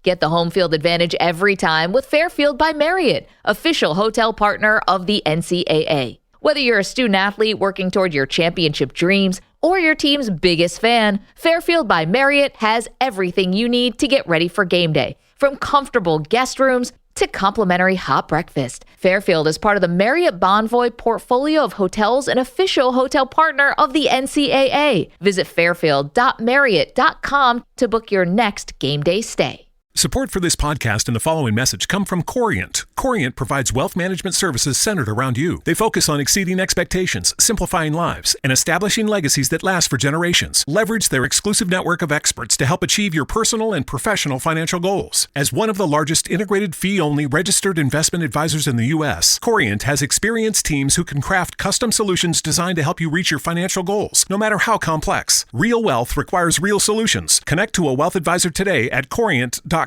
Get the home field advantage every time with Fairfield by Marriott, official hotel partner of the NCAA. Whether you're a student athlete working toward your championship dreams or your team's biggest fan, Fairfield by Marriott has everything you need to get ready for game day. From comfortable guest rooms to complimentary hot breakfast, Fairfield is part of the Marriott Bonvoy portfolio of hotels and official hotel partner of the NCAA. Visit fairfield.marriott.com to book your next game day stay. Support for this podcast and the following message come from Corient. Corient provides wealth management services centered around you. They focus on exceeding expectations, simplifying lives, and establishing legacies that last for generations. Leverage their exclusive network of experts to help achieve your personal and professional financial goals. As one of the largest integrated fee-only registered investment advisors in the U.S., Corient has experienced teams who can craft custom solutions designed to help you reach your financial goals, no matter how complex. Real wealth requires real solutions. Connect to a wealth advisor today at Corient.com.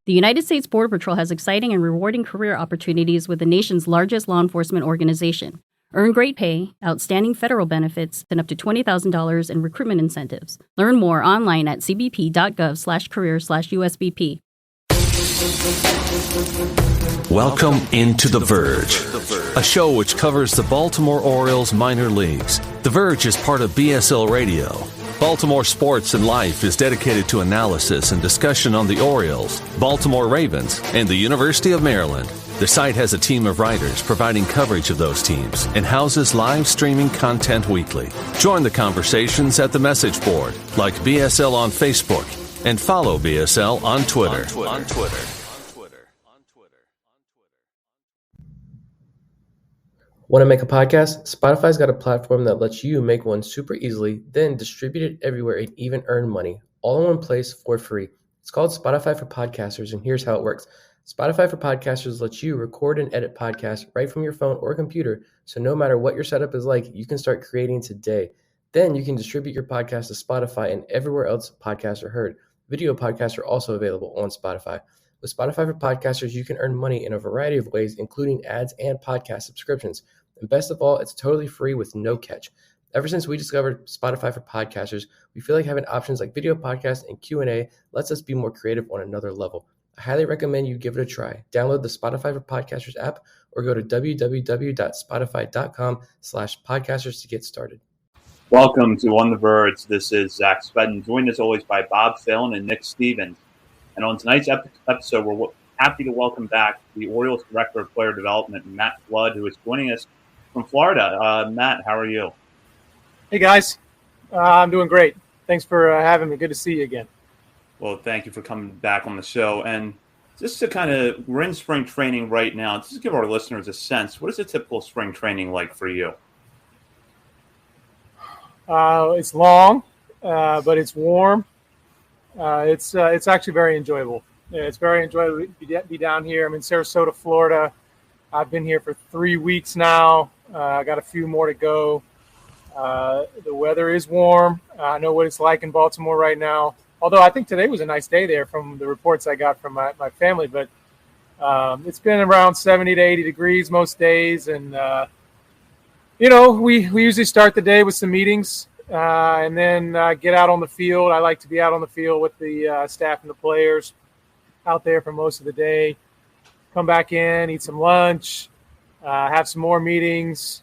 The United States Border Patrol has exciting and rewarding career opportunities with the nation's largest law enforcement organization. Earn great pay, outstanding federal benefits, and up to $20,000 in recruitment incentives. Learn more online at cbp.gov/career/USBP. Welcome into The Verge, a show which covers the Baltimore Orioles minor leagues. The Verge is part of BSL Radio. Baltimore Sports and Life is dedicated to analysis and discussion on the Orioles, Baltimore Ravens, and the University of Maryland. The site has a team of writers providing coverage of those teams and houses live streaming content weekly. Join the conversations at the message board, like BSL on Facebook, and follow BSL on Twitter. Want to make a podcast? Spotify's got a platform that lets you make one super easily, then distribute it everywhere and even earn money, all in one place for free. It's called Spotify for Podcasters, and here's how it works. Spotify for Podcasters lets you record and edit podcasts right from your phone or computer, so no matter what your setup is like, you can start creating today. Then you can distribute your podcast to Spotify and everywhere else podcasts are heard. Video podcasts are also available on Spotify. With Spotify for Podcasters, you can earn money in a variety of ways, including ads and podcast subscriptions. And best of all, it's totally free with no catch. Ever since we discovered Spotify for Podcasters, we feel like having options like video podcasts and Q&A lets us be more creative on another level. I highly recommend you give it a try. Download the Spotify for Podcasters app or go to www.spotify.com/podcasters to get started. Welcome to On the Verge. This is Zach Spedden, joined as always by Bob Fillon and Nick Stevens. And on tonight's episode, we're happy to welcome back the Orioles Director of Player Development, Matt Flood, who is joining us from Florida. Matt, how are you? Hey, guys. I'm doing great. Thanks for having me. Good to see you again. Well, thank you for coming back on the show. And just to we're in spring training right now. Just to give our listeners a sense, what is a typical spring training like for you? It's long, but it's warm. It's actually very enjoyable. Yeah, it's very enjoyable to be down here. I'm in Sarasota, Florida. I've been here for 3 weeks now. I got a few more to go. The weather is warm. I know what it's like in Baltimore right now. Although I think today was a nice day there from the reports I got from my family. But it's been around 70 to 80 degrees most days. And, we usually start the day with some meetings. And then get out on the field. I like to be out on the field with the staff and the players out there for most of the day. Come back in, eat some lunch, have some more meetings,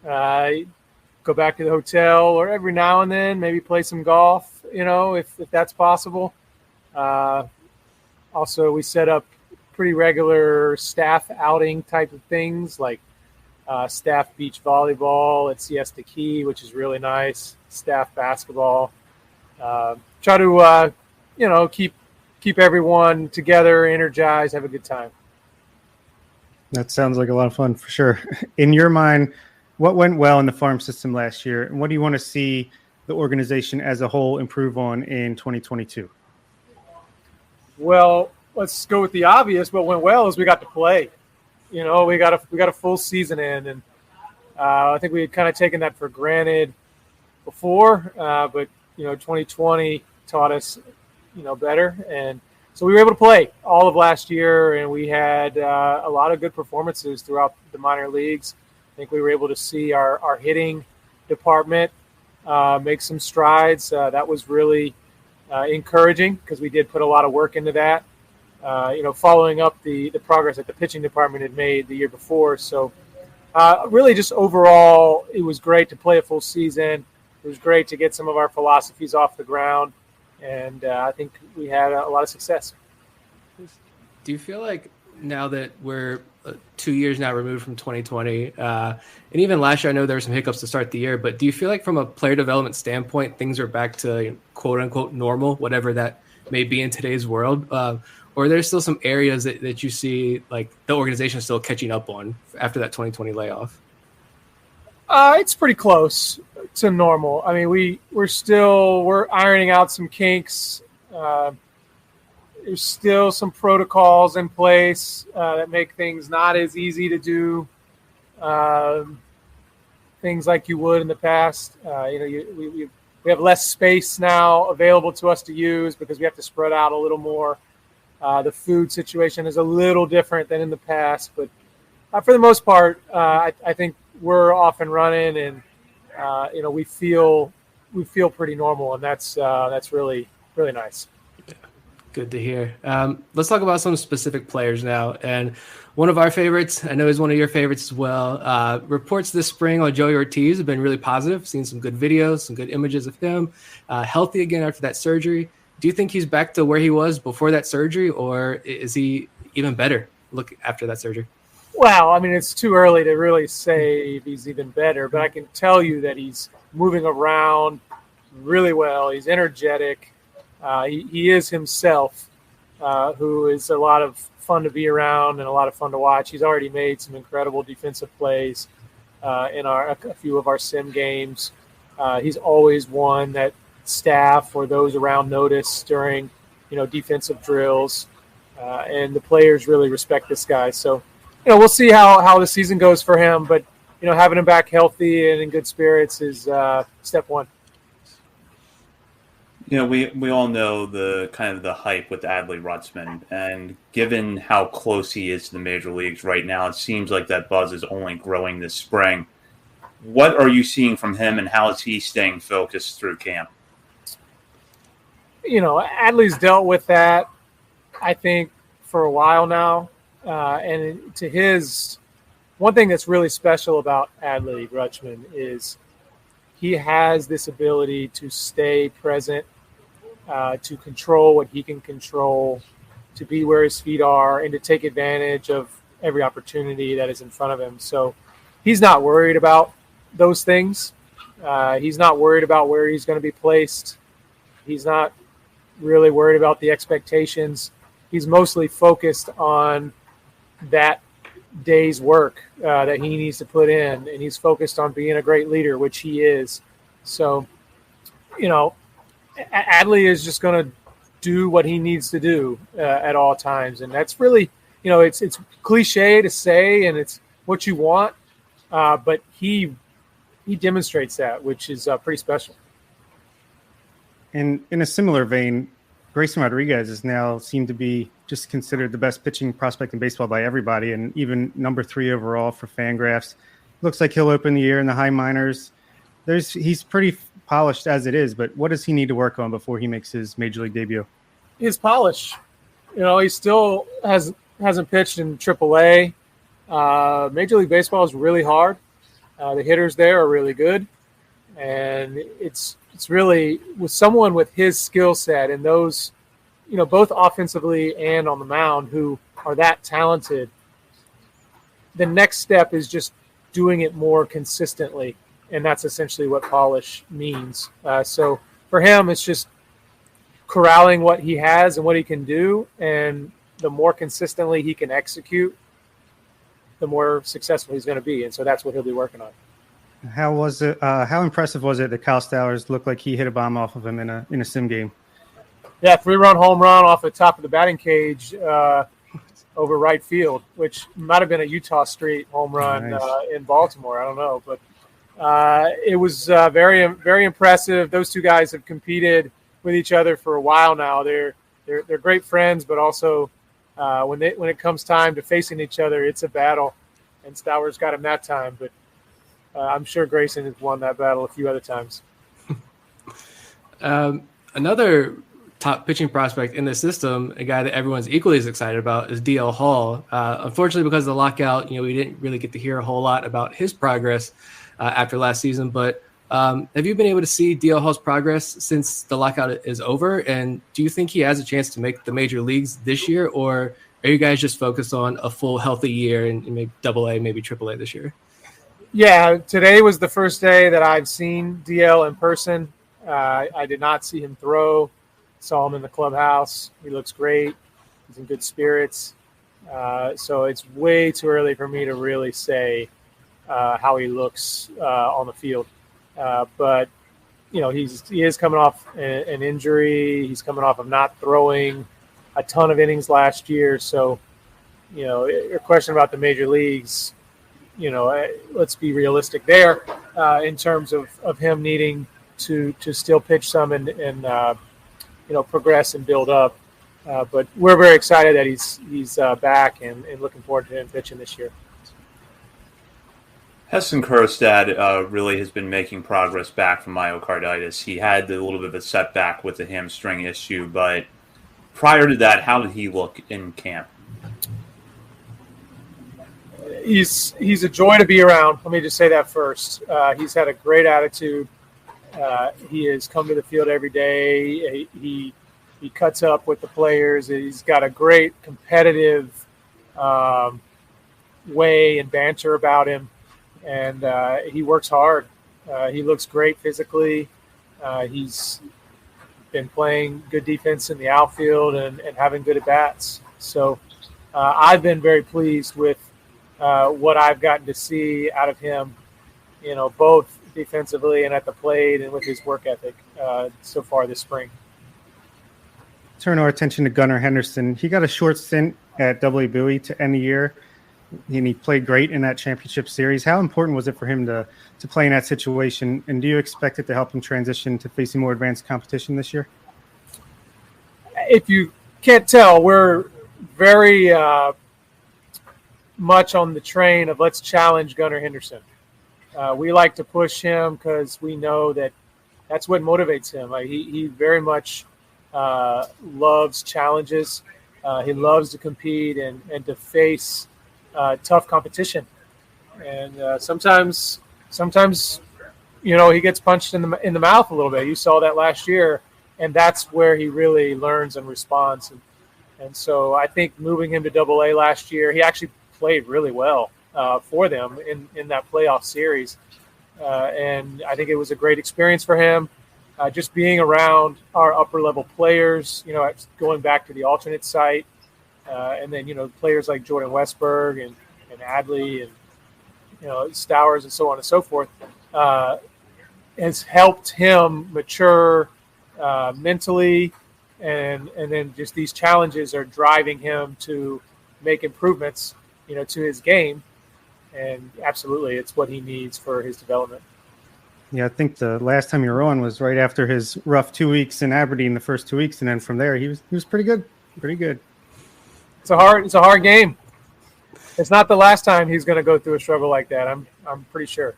go back to the hotel, or every now and then maybe play some golf, if that's possible. Also, we set up pretty regular staff outing type of things like staff beach volleyball at Siesta Key, which is really nice. Staff basketball. Try to, keep everyone together, energized, have a good time. That sounds like a lot of fun for sure. In your mind, what went well in the farm system last year, and what do you want to see the organization as a whole improve on in 2022? Well, let's go with the obvious. What went well is we got to play. We got a full season in, and I think we had kind of taken that for granted before, but 2020 taught us better, and so we were able to play all of last year, and we had a lot of good performances throughout the minor leagues. I think we were able to see our hitting department make some strides. That was really encouraging because we did put a lot of work into that. Following up the progress that the pitching department had made the year before. So really just overall, it was great to play a full season. It was great to get some of our philosophies off the ground. And I think we had a lot of success. Do you feel like now that we're 2 years now removed from 2020, and even last year, I know there were some hiccups to start the year, but do you feel like from a player development standpoint, things are back to quote unquote normal, whatever that may be in today's world? Or are there still some areas that you see like the organization is still catching up on after that 2020 layoff? It's pretty close to normal. I mean, we're ironing out some kinks. There's still some protocols in place that make things not as easy to do. Things like you would in the past. We have less space now available to us to use because we have to spread out a little more. The food situation is a little different than in the past, but for the most part, I think we're off and running, and we feel pretty normal, and that's really really nice. Good to hear. Let's talk about some specific players now. And one of our favorites, I know is one of your favorites as well. Reports this spring on Joey Ortiz have been really positive. Seen some good videos, some good images of him healthy again after that surgery. Do you think he's back to where he was before that surgery, or is he even better after that surgery? Well, I mean, it's too early to really say if he's even better, but I can tell you that he's moving around really well. He's energetic. He is himself, who is a lot of fun to be around and a lot of fun to watch. He's already made some incredible defensive plays in a few of our sim games. He's always one that staff or those around notice during, defensive drills, and the players really respect this guy. So, we'll see how the season goes for him, but having him back healthy and in good spirits is step one. We all know the kind of the hype with Adley Rutschman, and given how close he is to the major leagues right now, it seems like that buzz is only growing this spring. What are you seeing from him, and how is he staying focused through camp? Adley's dealt with that, I think, for a while now. And to his one thing that's really special about Adley Rutschman is he has this ability to stay present, to control what he can control, to be where his feet are, and to take advantage of every opportunity that is in front of him. So he's not worried about those things. He's not worried about where he's going to be placed. He's not really worried about the expectations. He's mostly focused on that day's work that he needs to put in, and he's focused on being a great leader, which he is. So, Adley is just going to do what he needs to do at all times, and that's really, it's cliche to say, and it's what you want, but he demonstrates that, which is pretty special. And in a similar vein, Grayson Rodriguez is now seemed to be just considered the best pitching prospect in baseball by everybody, and even number 3 overall for Fangraphs. Looks like he'll open the year in the high minors. He's pretty polished as it is, but what does he need to work on before he makes his major league debut? His polish. He still hasn't pitched in AAA. Major League Baseball is really hard. The hitters there are really good, and it's really with someone with his skill set and those, both offensively and on the mound, who are that talented. The next step is just doing it more consistently, and that's essentially what polish means. So for him, it's just corralling what he has and what he can do, and the more consistently he can execute, the more successful he's going to be, and so that's what he'll be working on. How was it? How impressive was it that Kyle Stowers looked like he hit a bomb off of him in a sim game? Yeah, 3-run home run off the top of the batting cage over right field, which might have been a Utah Street home run. Nice. In Baltimore. I don't know, but it was very, very impressive. Those two guys have competed with each other for a while now. They're great friends, but also when it comes time to facing each other, it's a battle. And Stowers got him that time, but I'm sure Grayson has won that battle a few other times. Another top pitching prospect in the system, a guy that everyone's equally as excited about, is DL Hall. Unfortunately, because of the lockout, we didn't really get to hear a whole lot about his progress after last season. But have you been able to see DL Hall's progress since the lockout is over? And do you think he has a chance to make the major leagues this year, or are you guys just focused on a full healthy year and maybe AA, maybe AAA this year? Yeah, today was the first day that I've seen DL in person. I did not see him throw. Saw him in the clubhouse. He looks great. He's in good spirits. So it's way too early for me to really say how he looks on the field. But he is coming off an injury. He's coming off of not throwing a ton of innings last year. So, your question about the major leagues, let's be realistic there in terms of him needing to still pitch some and progress and build up. But we're very excited that he's back and looking forward to him pitching this year. Heston Kjerstad really has been making progress back from myocarditis. He had a little bit of a setback with the hamstring issue, but prior to that, how did he look in camp? He's a joy to be around. Let me just say that first. He's had a great attitude. He has come to the field every day. He cuts up with the players. He's got a great competitive way and banter about him, and he works hard. He looks great physically. He's been playing good defense in the outfield and having good at-bats. So I've been very pleased with what I've gotten to see out of him, both defensively and at the plate and with his work ethic so far this spring. Turn our attention to Gunnar Henderson. He got a short stint at AA Bowie to end the year, and he played great in that championship series. How important was it for him to play in that situation, and do you expect it to help him transition to facing more advanced competition this year? If you can't tell, we're very much on the train of let's challenge Gunnar Henderson. We like to push him because we know that that's what motivates him. He very much loves challenges. He loves to compete and to face tough competition. And sometimes he gets punched in the mouth a little bit. You saw that last year, and that's where he really learns and responds. And so I think moving him to AA last year, he actually played really well for them in that playoff series. And I think it was a great experience for him. Just being around our upper-level players, going back to the alternate site, and then, players like Jordan Westberg and Adley and, Stowers and so on and so forth, has helped him mature mentally, and then just these challenges are driving him to make improvements, to his game. And absolutely, it's what he needs for his development. Yeah, I think the last time you were on was right after his rough 2 weeks in Aberdeen, the first 2 weeks, and then from there he was pretty good. It's a hard game. It's not the last time he's going to go through a struggle like that. I'm pretty sure.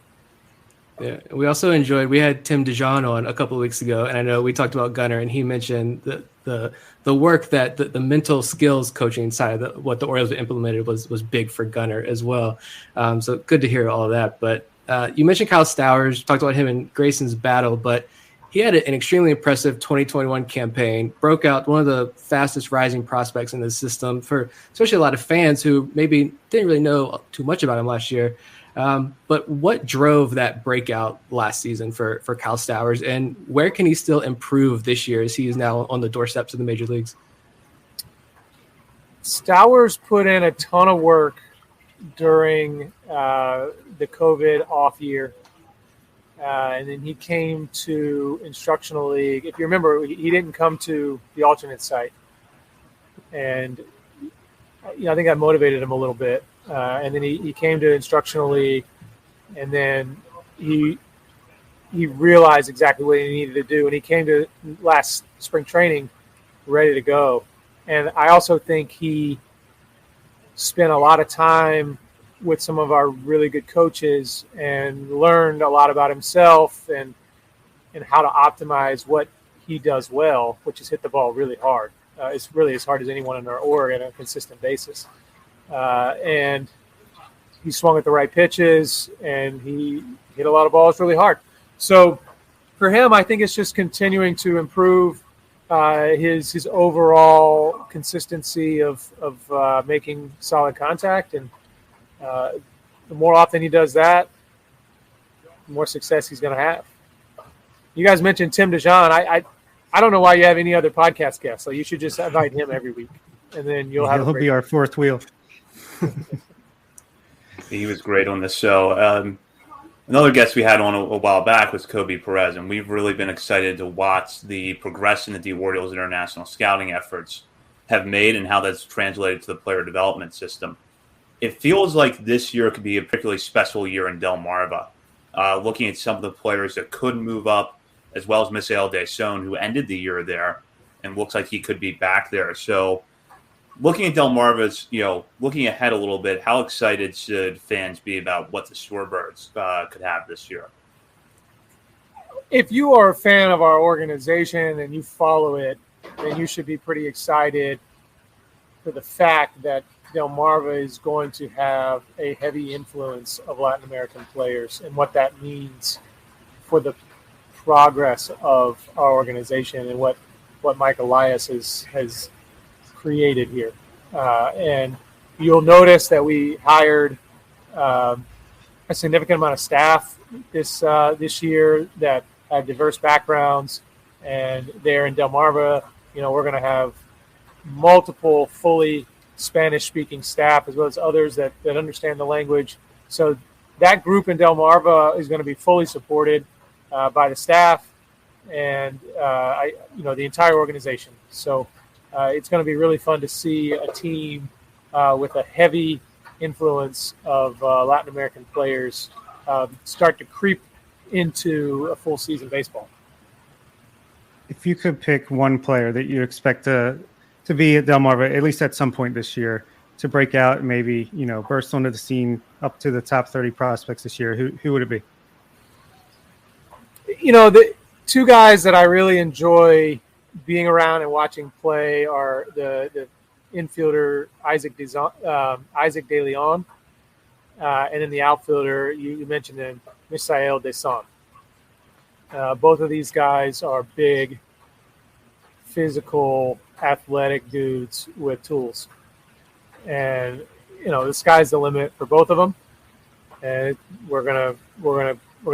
Yeah, we also we had Tim DeJean on a couple of weeks ago, and I know we talked about Gunnar, and he mentioned the work that the mental skills coaching side of what the Orioles implemented was big for Gunnar as well. So good to hear all of that. But you mentioned Kyle Stowers, talked about him and Grayson's battle, but he had an extremely impressive 2021 campaign, broke out one of the fastest rising prospects in the system for especially a lot of fans who maybe didn't really know too much about him last year. But what drove that breakout last season for Kyle Stowers, and where can he still improve this year as he is now on the doorsteps of the major leagues? Stowers put in a ton of work during the COVID off year. And then he came to instructional league. If you remember, he didn't come to the alternate site. And I think that motivated him a little bit. And then he came to instructional league, and then he realized exactly what he needed to do. And he came to last spring training ready to go. And I also think he spent a lot of time with some of our really good coaches and learned a lot about himself and how to optimize what he does well, which is hit the ball really hard. It's really as hard as anyone in our org on a consistent basis. And he swung at the right pitches, and he hit a lot of balls really hard. So for him, I think it's just continuing to improve his overall consistency of making solid contact. And the more often he does that, the more success he's going to have. You guys mentioned Tim DeJean. I don't know why you have any other podcast guests. So you should just invite him every week, and then he'll be our fourth wheel. He was great on the show. Another guest we had on a while back was Kobe Perez, and we've really been excited to watch the progression that the Orioles' international scouting efforts have made and how that's translated to the player development system. It feels like this year could be a particularly special year in Delmarva. Looking at some of the players that could move up, as well as Misael Deson, who ended the year there and looks like he could be back there. So looking at Delmarva's, looking ahead a little bit, how excited should fans be about what the Shorebirds could have this year? If you are a fan of our organization and you follow it, then you should be pretty excited for the fact that Delmarva is going to have a heavy influence of Latin American players and what that means for the progress of our organization and what Mike Elias has created here. And you'll notice that we hired a significant amount of staff this year that had diverse backgrounds. And there in Delmarva, we're going to have multiple fully Spanish-speaking staff as well as others that understand the language. So that group in Delmarva is going to be fully supported by the staff and the entire organization. So it's going to be really fun to see a team with a heavy influence of Latin American players start to creep into a full season baseball. If you could pick one player that you expect to be at Delmarva, at least at some point this year, to break out and maybe, burst onto the scene up to the top 30 prospects this year, who would it be? The two guys that I really enjoy being around and watching play are the infielder Isaac De Leon, and then the outfielder, you mentioned him, Misael Deson. Both of these guys are big, physical, athletic dudes with tools. And, the sky's the limit for both of them. And we're gonna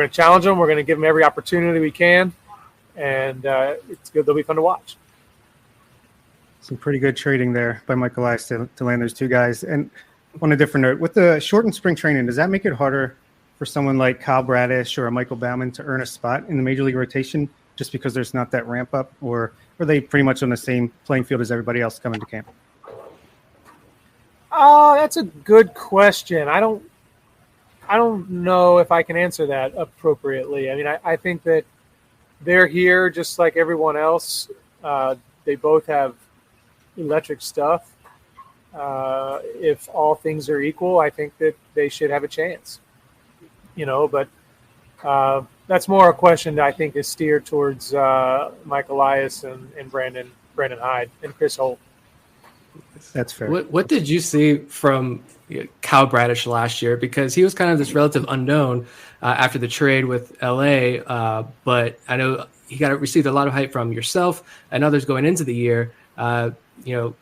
challenge them. We're gonna give them every opportunity we can, and it's good. They'll be fun to watch. Some pretty good trading there by Mike Elias to land those two guys. And on a different note, with the shortened spring training, does that make it harder for someone like Kyle Bradish or a Michael Baumann to earn a spot in the major league rotation just because there's not that ramp up, or are they pretty much on the same playing field as everybody else coming to camp? That's a good question. I don't know if I can answer that appropriately. I mean, I think that they're here just like everyone else. They both have electric stuff. If all things are equal, I think that they should have a chance. But that's more a question that I think is steered towards Mike Elias and Brandon Hyde and Chris Holt. That's fair. What did you see from Kyle Bradish last year? Because he was kind of this relative unknown after the trade with LA, but I know he received a lot of hype from yourself and others going into the year. Not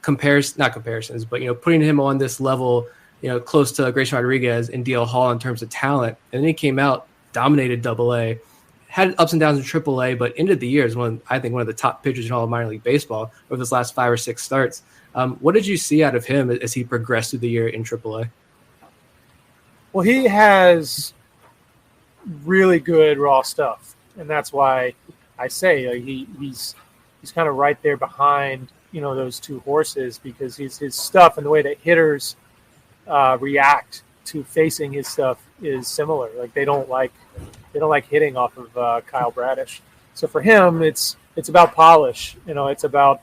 comparisons, but putting him on this level, close to Grayson Rodriguez and DL Hall in terms of talent. And then he came out, dominated AA, had ups and downs in AAA, but ended the year as one of the top pitchers in all of minor league baseball over his last 5 or 6 starts. What did you see out of him as he progressed through the year in AAA? Well, he has really good raw stuff, and that's why I say he's kind of right there behind those two horses, because his stuff and the way that hitters react to facing his stuff is similar. Like they don't like hitting off of Kyle Bradish. So for him, it's about polish. It's about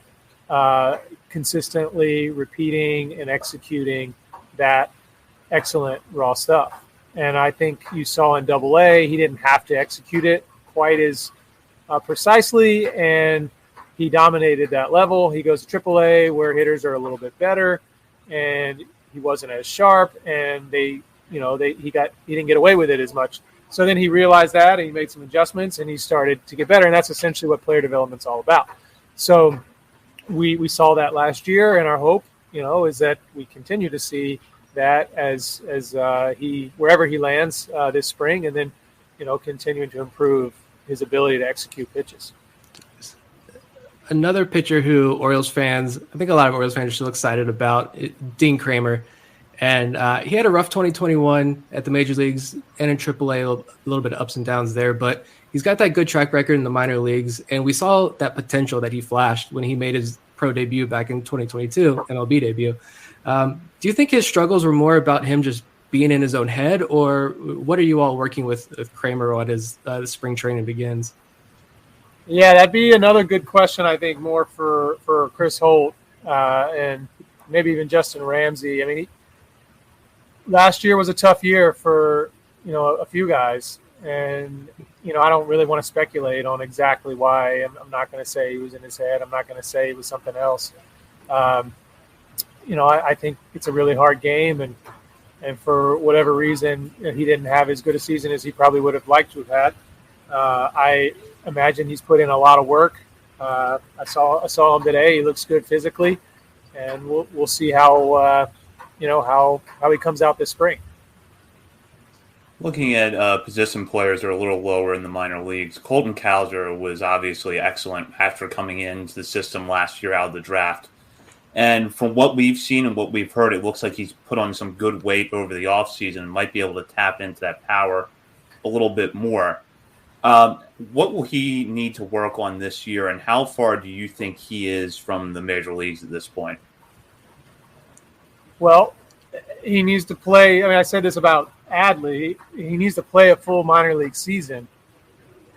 consistently repeating and executing that excellent raw stuff. And I think you saw in AA, he didn't have to execute it quite as precisely, and he dominated that level. He goes to AAA where hitters are a little bit better, and he wasn't as sharp, and he didn't get away with it as much. So then he realized that, and he made some adjustments, and he started to get better, and that's essentially what player development's all about. So we saw that last year, and our hope, is that we continue to see that as he wherever he lands this spring, and then continuing to improve his ability to execute pitches. Another pitcher who Orioles fans, I think a lot of Orioles fans are still excited about, Dean Kramer. And he had a rough 2021 at the major leagues and in AAA, a little bit of ups and downs there, but he's got that good track record in the minor leagues. And we saw that potential that he flashed when he made his pro debut back in 2022, MLB debut. Do you think his struggles were more about him just being in his own head, or what are you all working with Kramer on as the spring training begins? Yeah, that'd be another good question, I think, more for Chris Holt and maybe even Justin Ramsey. I mean, last year was a tough year for, a few guys. And, I don't really want to speculate on exactly why. I'm not going to say he was in his head. I'm not going to say it was something else. I think it's a really hard game. And for whatever reason, he didn't have as good a season as he probably would have liked to have had. I imagine he's put in a lot of work. I saw him today. He looks good physically, and we'll see how he comes out this spring. Looking at position players that are a little lower in the minor leagues, Colton Cowser was obviously excellent after coming into the system last year out of the draft. And from what we've seen and what we've heard, it looks like he's put on some good weight over the offseason and might be able to tap into that power a little bit more. What will he need to work on this year, and how far do you think he is from the major leagues at this point? Well, he needs to play. I mean, I said this about Adley. He needs to play a full minor league season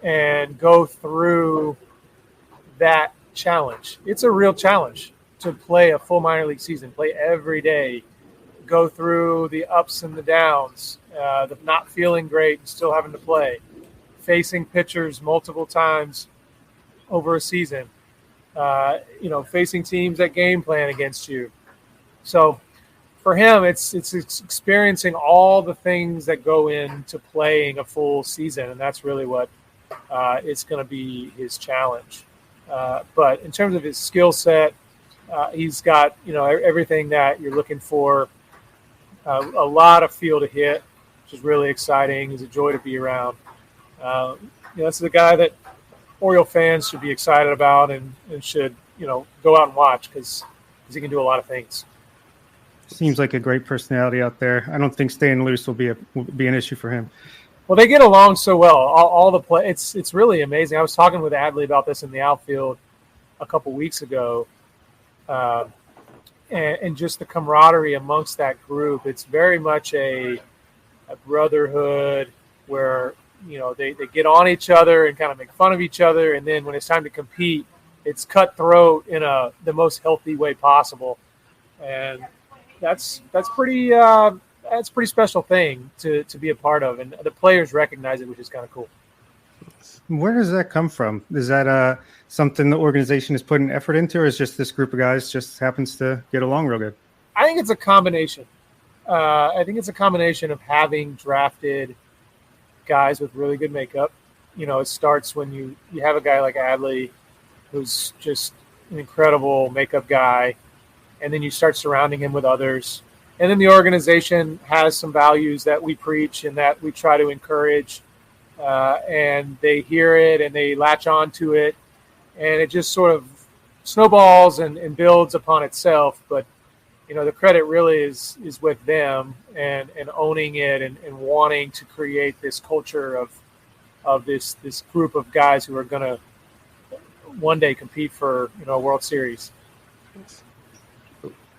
and go through that challenge. It's a real challenge to play a full minor league season, play every day, go through the ups and the downs, the not feeling great and still having to play, facing pitchers multiple times over a season, facing teams that game plan against you. So for him, it's experiencing all the things that go into playing a full season, and that's really what it's going to be his challenge. But in terms of his skill set, he's got everything that you're looking for. A lot of feel to hit, which is really exciting. He's a joy to be around. This is a guy that Oriole fans should be excited about and should go out and watch because he can do a lot of things. Seems like a great personality out there. I don't think staying loose will be an issue for him. Well, they get along so well. All the play, it's really amazing. I was talking with Adley about this in the outfield a couple weeks ago, and just the camaraderie amongst that group. It's very much a brotherhood where they get on each other and kind of make fun of each other, and then when it's time to compete, it's cutthroat in the most healthy way possible, and that's pretty special thing to be a part of, and the players recognize it, which is kind of cool. Where does that come from? Is that something the organization is putting effort into, or is just this group of guys just happens to get along real good? I think it's a combination. Of having drafted guys with really good makeup. It starts when you have a guy like Adley, who's just an incredible makeup guy, and then you start surrounding him with others. And then the organization has some values that we preach and that we try to encourage, and they hear it and they latch on to it, and it just sort of snowballs and builds upon itself. But the credit really is with them and owning it and wanting to create this culture of this group of guys who are going to one day compete for a World Series.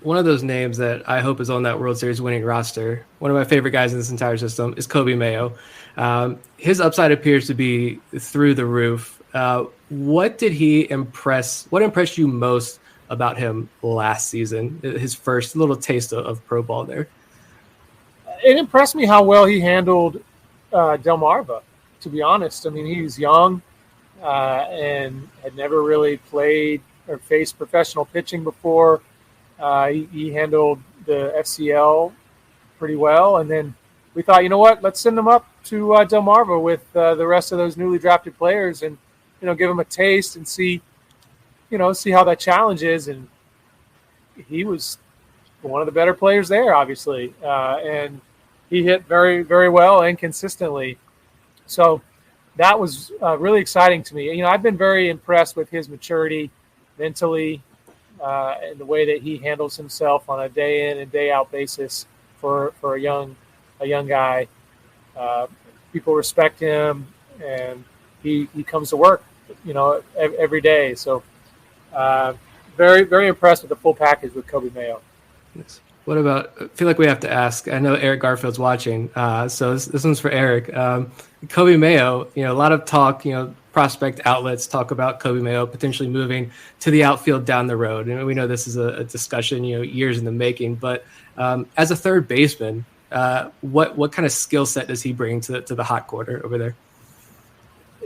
One of those names that I hope is on that World Series winning roster, one of my favorite guys in this entire system, is Kobe Mayo. His upside appears to be through the roof. What impressed you most about him last season, his first little taste of pro ball there? It impressed me how well he handled Delmarva, to be honest. I mean, he was young. and had never really played or faced professional pitching before. He handled the FCL pretty well, and then we thought, you know what, let's send him up to Delmarva with the rest of those newly drafted players, and give him a taste and see how that challenge is. And he was one of the better players there, obviously, and he hit very, very well and consistently. So that was really exciting to me. I've been very impressed with his maturity mentally and the way that he handles himself on a day in and day out basis for a young guy. People respect him, and he comes to work, every day. So very, very impressed with the full package with Kobe Mayo. Yes. What about, I feel like we have to ask, I know Eric Garfield's watching, so this one's for Eric. Kobe Mayo, a lot of talk, prospect outlets talk about Kobe Mayo potentially moving to the outfield down the road. And we know this is a discussion, years in the making, but as a third baseman, what kind of skill set does he bring to the hot corner over there?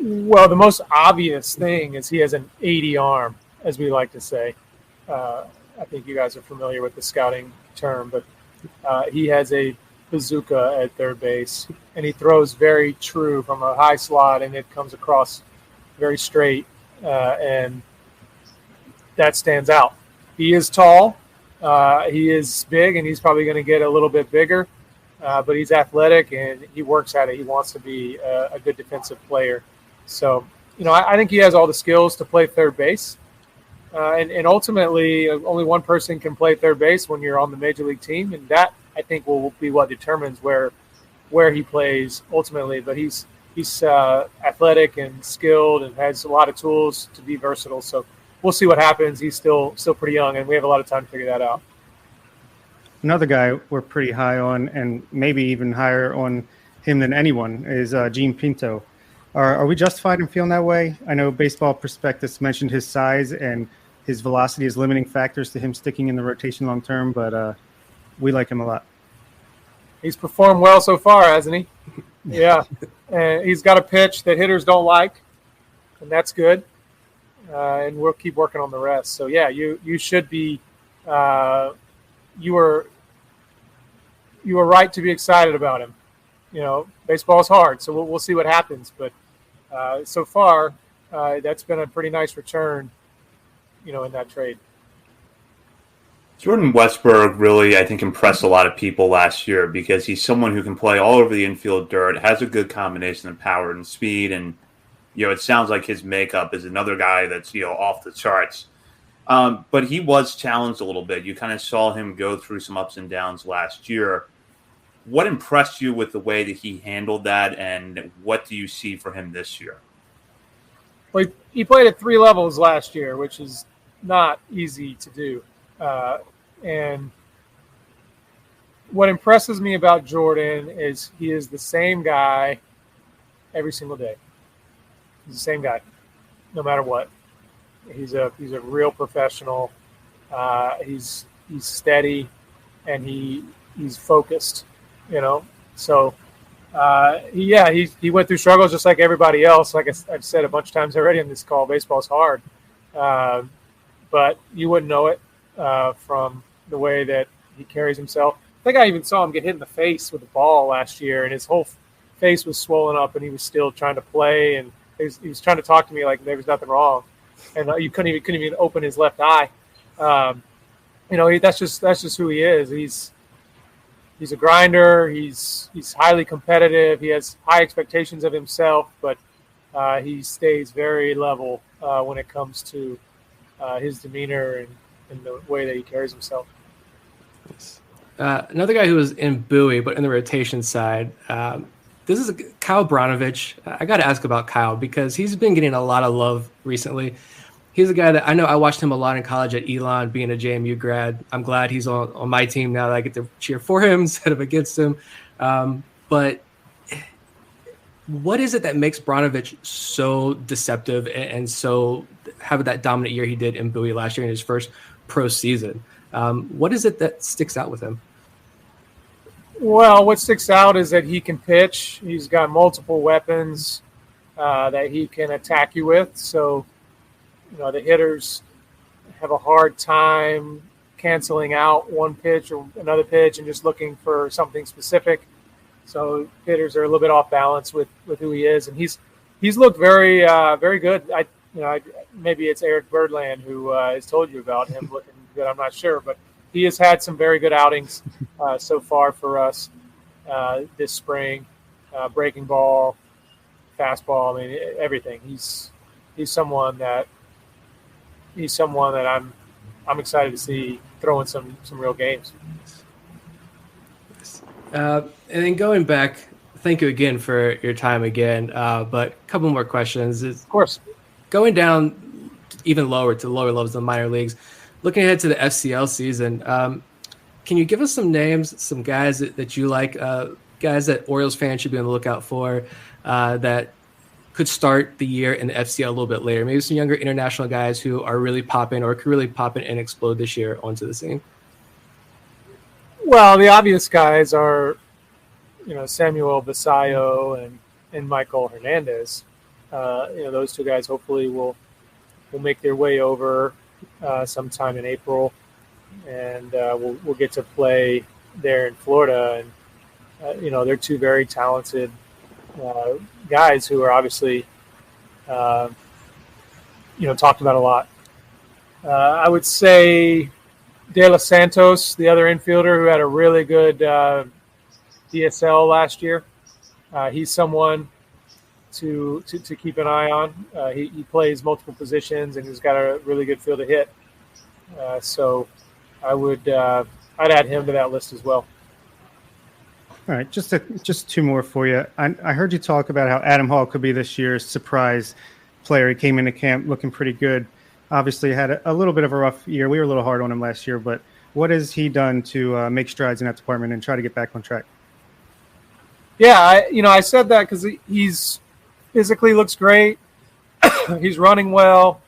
Well, the most obvious thing is he has an 80 arm, as we like to say. I think you guys are familiar with the scouting term, but he has a bazooka at third base, and he throws very true from a high slot, and it comes across very straight, and that stands out. He is tall, he is big, and he's probably going to get a little bit bigger, but he's athletic, and he works at it. He wants to be a good defensive player. So, I think he has all the skills to play third base. And ultimately, only one person can play third base when you're on the major league team, and that, I think, will be what determines where he plays ultimately. But he's athletic and skilled and has a lot of tools to be versatile. So we'll see what happens. He's still pretty young, and we have a lot of time to figure that out. Another guy we're pretty high on, and maybe even higher on him than anyone, is Gene Pinto. Are we justified in feeling that way? I know Baseball Prospectus mentioned his size and his velocity as limiting factors to him sticking in the rotation long term, but we like him a lot. He's performed well so far, hasn't he? Yeah. And he's got a pitch that hitters don't like, and that's good. And we'll keep working on the rest. So, yeah, you should be you were right to be excited about him. Baseball is hard, so we'll see what happens. But so far, that's been a pretty nice return, in that trade. Jordan Westburg really, I think, impressed a lot of people last year because he's someone who can play all over the infield dirt, has a good combination of power and speed, and it sounds like his makeup is another guy that's off the charts. But he was challenged a little bit. You kind of saw him go through some ups and downs last year. What impressed you with the way that he handled that, and what do you see for him this year? Well, he played at 3 levels last year, which is not easy to do. And what impresses me about Jordan is he is the same guy every single day. He's the same guy, no matter what. He's a real professional. He's steady, and he's focused. So he went through struggles just like everybody else. Like I've said a bunch of times already on this call, baseball's hard, but you wouldn't know it from the way that he carries himself. I think I even saw him get hit in the face with a ball last year, and his whole face was swollen up, and he was still trying to play, and he was trying to talk to me like there was nothing wrong, and you couldn't even open his left eye. That's just who he is. He's a grinder. He's highly competitive. He has high expectations of himself, but he stays very level when it comes to his demeanor and the way that he carries himself. Another guy who was in Bowie, but in the rotation side, this is Kyle Branovich. I got to ask about Kyle because he's been getting a lot of love recently. He's a guy that I know I watched him a lot in college at Elon, being a JMU grad. I'm glad he's on my team now that I get to cheer for him instead of against him. But what is it that makes Branovich so deceptive and so have that dominant year he did in Bowie last year in his first pro season? What is it that sticks out with him? Well, what sticks out is that he can pitch. He's got multiple weapons. that he can attack you with. So, the hitters have a hard time canceling out one pitch or another pitch and just looking for something specific. So hitters are a little bit off balance with who he is, and he's looked very very good. Maybe it's Eric Birdland who has told you about him looking good. I'm not sure, but he has had some very good outings so far for us this spring. Breaking ball, fastball. I mean, everything. He's someone that I'm excited to see throwing some real games. And then going back, thank you again for your time again. But a couple more questions. Of course. Going down even lower to lower levels of the minor leagues, looking ahead to the FCL season, can you give us some names, some guys that you like, guys that Orioles fans should be on the lookout for that could start the year in the FCL a little bit later? Maybe some younger international guys who are really popping or could really pop in and explode this year onto the scene. Well, the obvious guys are, Samuel Basayo and Michael Hernandez. Those two guys hopefully will make their way over sometime in April, and we'll get to play there in Florida. And they're two very talented guys who are obviously talked about a lot. I would say De Los Santos, the other infielder who had a really good DSL last year. He's someone to keep an eye on. He plays multiple positions and he's got a really good field of hit. So I'd add him to that list as well. All right, just two more for you. I heard you talk about how Adam Hall could be this year's surprise player. He came into camp looking pretty good. Obviously had a little bit of a rough year. We were a little hard on him last year, but what has he done to make strides in that department and try to get back on track? Yeah, I said that because he's physically looks great. He's running well.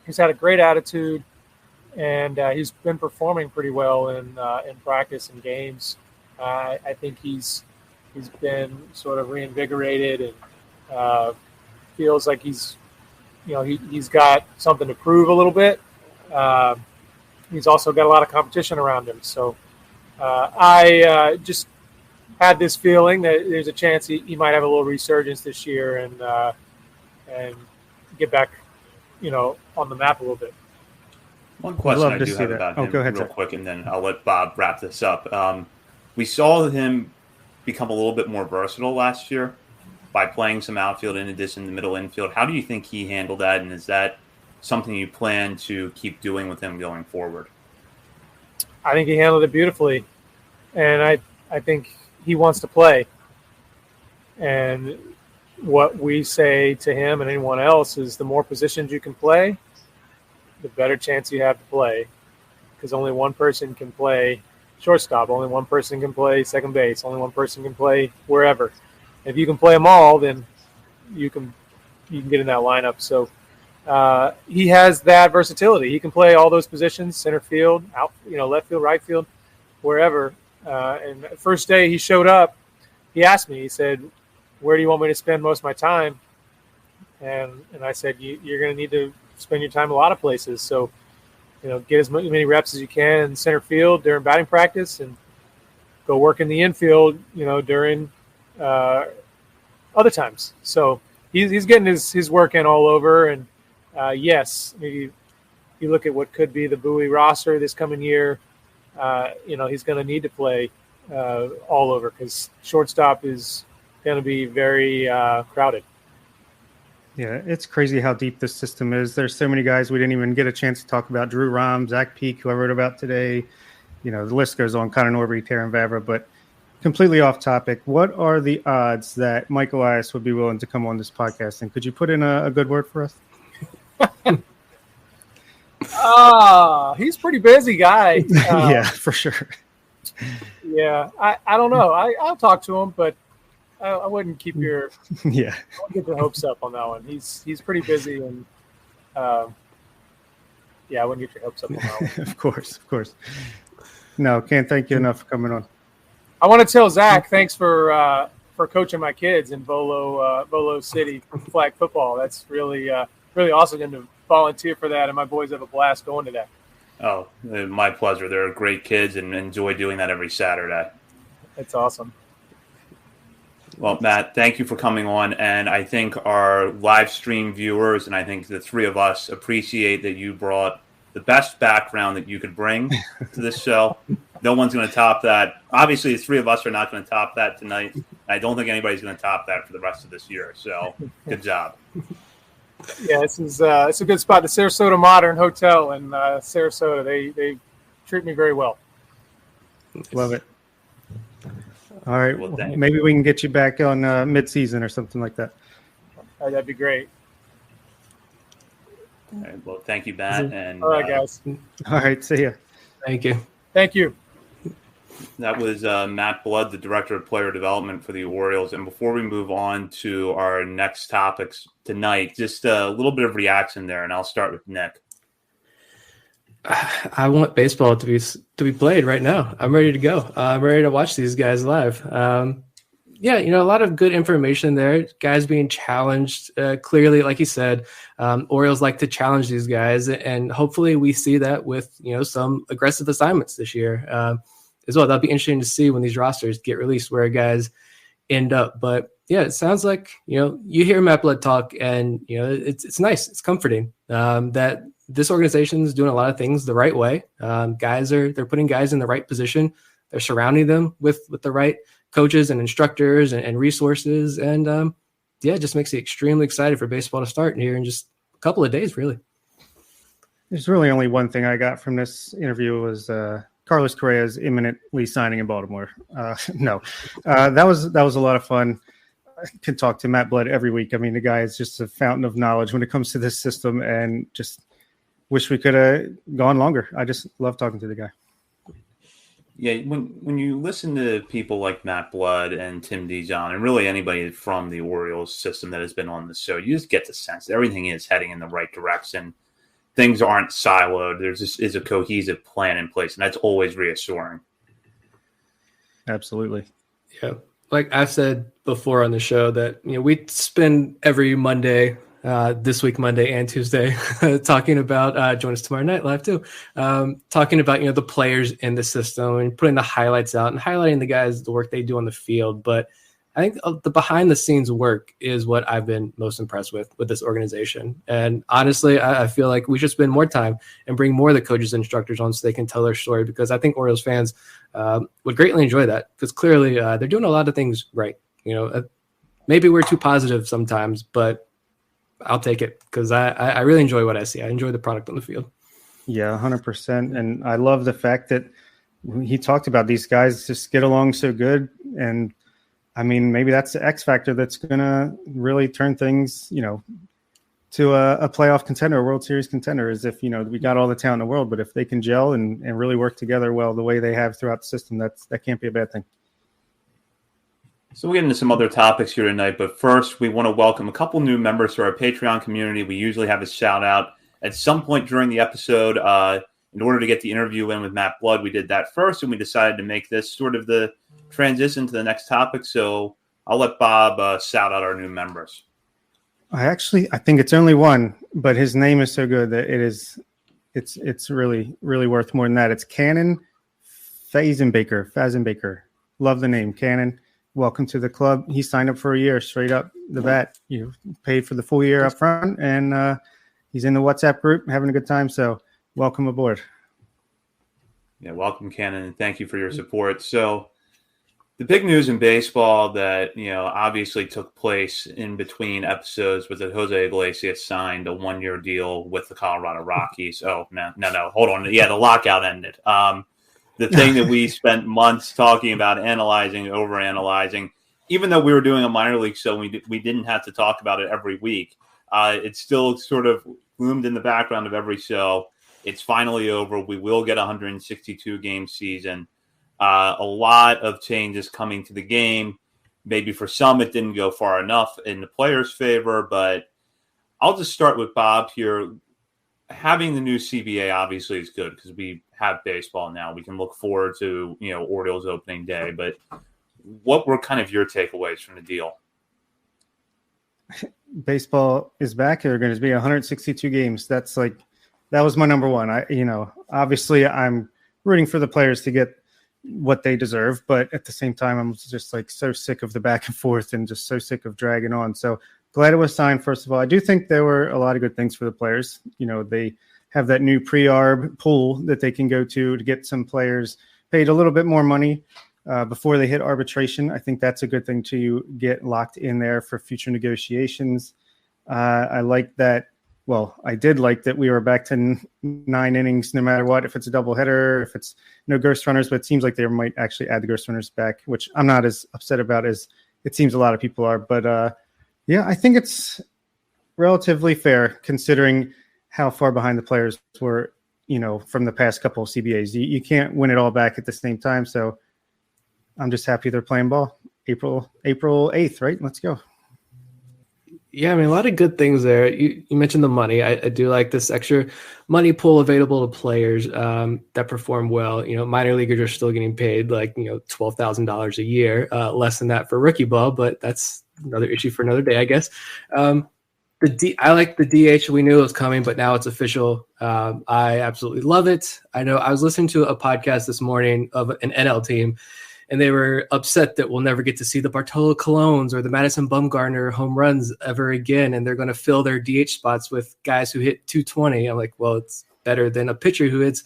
He's had a great attitude, and he's been performing pretty well in practice and games. I think he's been sort of reinvigorated and feels like he's got something to prove a little bit. He's also got a lot of competition around him. So I just had this feeling that there's a chance he might have a little resurgence this year and get back, on the map a little bit. One question I do have about him real quick, and then I'll let Bob wrap this up. We saw him become a little bit more versatile last year by playing some outfield in addition to middle infield. How do you think he handled that, and is that something you plan to keep doing with him going forward? I think he handled it beautifully, and I think he wants to play. And what we say to him and anyone else is the more positions you can play, the better chance you have to play, because only one person can play shortstop, only one person can play second base, only one person can play wherever. If you can play them all, then you can get in that lineup. So he has that versatility. He can play all those positions: center field, out, left field, right field, wherever. And the first day he showed up, he asked me. He said, "Where do you want me to spend most of my time?" And I said, "You're going to need to spend your time a lot of places. So, get as many reps as you can in center field during batting practice, and go work in the infield, during other times." So he's getting his work in all over. And yes, maybe you look at what could be the Bowie roster this coming year. He's going to need to play all over because shortstop is going to be very crowded. Yeah, it's crazy how deep this system is. There's so many guys we didn't even get a chance to talk about. Drew Rahm, Zach Peak, who I wrote about today. The list goes on. Connor Norbury, Taron Vavra. But completely off topic, what are the odds that Mike Elias would be willing to come on this podcast? And could you put in a good word for us? He's a pretty busy guy. Yeah, for sure. Yeah, I don't know. I'll talk to him, but I wouldn't keep your I wouldn't get the hopes up on that one. He's pretty busy, and I wouldn't get your hopes up on that one. Of course. No, can't thank you enough for coming on. I want to tell Zach thanks for for coaching my kids in Bolo City flag football. That's really awesome to volunteer for that, and my boys have a blast going to that. Oh, my pleasure. They're great kids and enjoy doing that every Saturday. That's awesome. Well, Matt, thank you for coming on. And I think our live stream viewers and I think the three of us appreciate that you brought the best background that you could bring to this show. No one's going to top that. Obviously, the three of us are not going to top that tonight. I don't think anybody's going to top that for the rest of this year. So good job. Yeah, it's a good spot. The Sarasota Modern Hotel in Sarasota. They treat me very well. Love it. All right, Well, maybe we can get you back on mid-season or something like that. That'd be great. All right, well, thank you, Matt. And All right, guys. All right, see ya. Thank you. Thank you. that was Matt Blood, the Director of Player Development for the Orioles. And before we move on to our next topics tonight, just a little bit of reaction there, and I'll start with Nick. I want baseball to be played right now. I'm ready to go. I'm ready to watch these guys live. Yeah, a lot of good information there. Guys being challenged. Clearly, like you said, Orioles like to challenge these guys, and hopefully we see that with some aggressive assignments this year as well. That'll be interesting to see when these rosters get released where guys end up. But yeah, it sounds like you hear Matt Blood talk, and it's nice. It's comforting that this organization is doing a lot of things the right way. They're putting guys in the right position. They're surrounding them with the right coaches and instructors and resources. And it just makes me extremely excited for baseball to start here in just a couple of days, really. There's really only one thing I got from this interview was Carlos Correa's imminently signing in Baltimore. No, that was a lot of fun. I can talk to Matt Blood every week. I mean, the guy is just a fountain of knowledge when it comes to this system, and just wish we could have gone longer. I just love talking to the guy. Yeah, when you listen to people like Matt Blood and Tim Dijon, and really anybody from the Orioles system that has been on the show, you just get the sense that everything is heading in the right direction. Things aren't siloed. There just is a cohesive plan in place, and that's always reassuring. Absolutely. Yeah. Like I've said before on the show that, we spend every Monday, this week, Monday and Tuesday, talking about, join us tomorrow night live too, talking about, the players in the system and putting the highlights out and highlighting the guys, the work they do on the field. But I think the behind the scenes work is what I've been most impressed with this organization. And honestly, I feel like we should spend more time and bring more of the coaches and instructors on so they can tell their story, because I think Orioles fans would greatly enjoy that, because clearly they're doing a lot of things right. Maybe we're too positive sometimes, but I'll take it because I really enjoy what I see. I enjoy the product on the field. Yeah, 100%. And I love the fact that he talked about these guys just get along so good. And I mean, maybe that's the X factor that's going to really turn things, to a playoff contender, a World Series contender, is if, we got all the talent in the world, but if they can gel and really work together well the way they have throughout the system, that can't be a bad thing. So we'll get into some other topics here tonight, but first we want to welcome a couple new members to our Patreon community. We usually have a shout out at some point during the episode. In order to get the interview in with Matt Blood, we did that first, and we decided to make this sort of the transition to the next topic. So I'll let Bob shout out our new members. I think it's only one, but his name is so good that it's really, really worth more than that. It's Cannon Fazenbaker. Love the name, Cannon. Welcome to the club. He signed up for a year straight up the bat. You paid for the full year up front, and he's in the WhatsApp group having a good time. So welcome aboard. Yeah, welcome, Cannon, and thank you for your support. So the big news in baseball that, obviously took place in between episodes was that Jose Iglesias signed a 1-year deal with the Colorado Rockies. Oh, no, hold on. Yeah, the lockout ended. The thing that we spent months talking about, overanalyzing, even though we were doing a minor league show, we didn't have to talk about it every week. It still sort of loomed in the background of every show. It's finally over. We will get a 162-game season. A lot of changes coming to the game. Maybe for some it didn't go far enough in the players' favor, but I'll just start with Bob here. Having the new CBA obviously is good because we have baseball now. We can look forward to, Orioles opening day. But what were kind of your takeaways from the deal? Baseball is back. There are going to be 162 games. That was my number one. Obviously I'm rooting for the players to get what they deserve, but at the same time, I'm just so sick of the back and forth and just so sick of dragging on. So glad it was signed. First of all, I do think there were a lot of good things for the players. They have that new pre-arb pool that they can go to get some players paid a little bit more money before they hit arbitration. I think that's a good thing to get locked in there for future negotiations. I like that. Well, I did like that we were back to 9 innings, no matter what, if it's a doubleheader, if it's no ghost runners, but it seems like they might actually add the ghost runners back, which I'm not as upset about as it seems a lot of people are. But I think it's relatively fair considering how far behind the players were, from the past couple of CBAs. You can't win it all back at the same time. So I'm just happy they're playing ball. April 8th, right? Let's go. Yeah, I mean, a lot of good things there. You mentioned the money. I do like this extra money pool available to players that perform well. Minor leaguers are still getting paid $12,000 a year, less than that for rookie ball, but that's another issue for another day, I guess. I like the DH. We knew it was coming, but now it's official. I absolutely love it. I know I was listening to a podcast this morning of an NL team, and they were upset that we'll never get to see the Bartolo Colons or the Madison Bumgarner home runs ever again, and they're going to fill their DH spots with guys who hit 220. I'm like, well, it's better than a pitcher who hits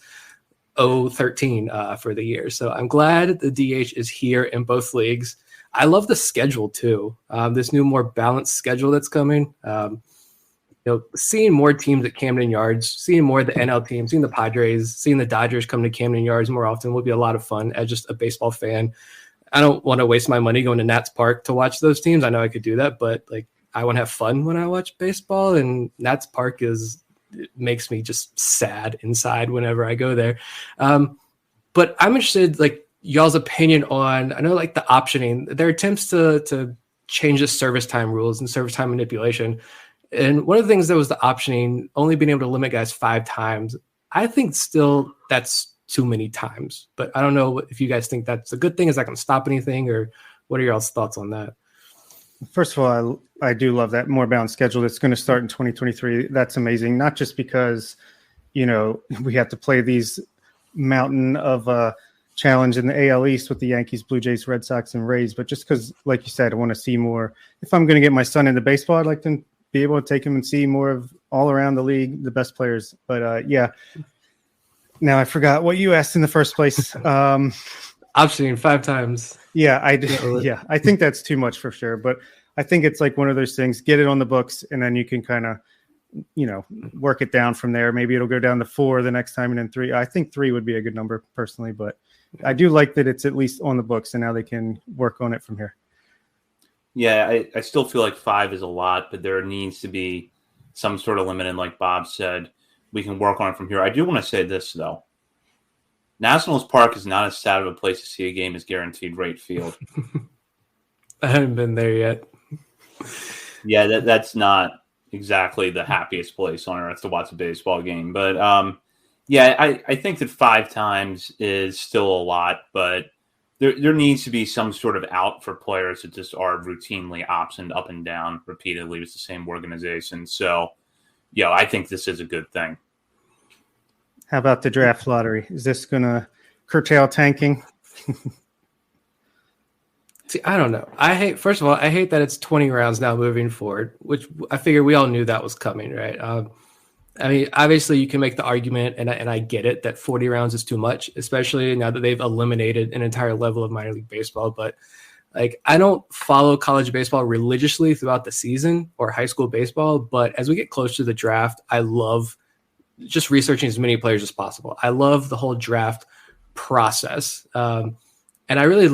013 for the year. So I'm glad the DH is here in both leagues. I love the schedule too. This new, more balanced schedule that's coming. Seeing more teams at Camden Yards, seeing more of the NL teams, seeing the Padres, seeing the Dodgers come to Camden Yards more often will be a lot of fun as just a baseball fan. I don't want to waste my money going to Nats Park to watch those teams. I know I could do that, but I want to have fun when I watch baseball, and Nats Park it makes me just sad inside whenever I go there. But I'm interested, y'all's opinion on, I know the optioning, their attempts to change the service time rules and service time manipulation. And one of the things that was the optioning, only being able to limit guys 5 times, I think still that's too many times. But I don't know if you guys think that's a good thing. Is that going to stop anything, or what are your all's thoughts on that? First of all, I do love that more balanced schedule that's going to start in 2023. That's amazing. Not just because, we have to play these mountain of challenge in the AL East with the Yankees, Blue Jays, Red Sox, and Rays, but just because, like you said, I want to see more. If I'm going to get my son into baseball, I'd like to be able to take him and see more of all around the league, the best players. But now I forgot what you asked in the first place. Optioning 5 times. Yeah, I do. Yeah, I think that's too much for sure. But I think it's one of those things, get it on the books, and then you can kind of, work it down from there. Maybe it'll go down to 4 the next time and then 3. I think 3 would be a good number personally, but I do like that it's at least on the books and now they can work on it from here. Yeah, I still feel like 5 is a lot, but there needs to be some sort of limit. And like Bob said, we can work on it from here. I do want to say this, though. Nationals Park is not as sad of a place to see a game as Guaranteed Rate Field. I haven't been there yet. Yeah, that's not exactly the happiest place on earth to watch a baseball game. But, I think that 5 times is still a lot, but there needs to be some sort of out for players that just are routinely optioned up and down repeatedly with the same organization. So, I think this is a good thing. How about the draft lottery? Is this going to curtail tanking? See, I don't know. First of all, I hate that it's 20 rounds now moving forward, which I figure we all knew that was coming, right? I mean, obviously you can make the argument, and I get it, that 40 rounds is too much, especially now that they've eliminated an entire level of minor league baseball. But I don't follow college baseball religiously throughout the season or high school baseball. But as we get close to the draft, I love just researching as many players as possible. I love the whole draft process. And I really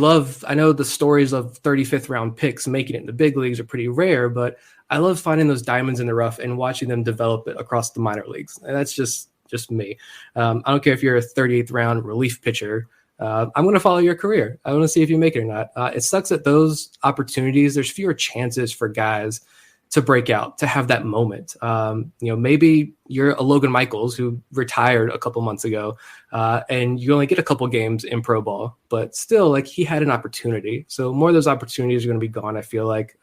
I know the stories of 35th round picks making it in the big leagues are pretty rare, but I love finding those diamonds in the rough and watching them develop it across the minor leagues. And that's just me. I don't care if you're a 38th round relief pitcher. I'm going to follow your career. I want to see if you make it or not. It sucks that those opportunities, there's fewer chances for guys to break out, to have that moment. Maybe you're a Logan Michaels who retired a couple months ago, and you only get a couple games in pro ball, but still, like, he had an opportunity. So more of those opportunities are going to be gone, I feel like.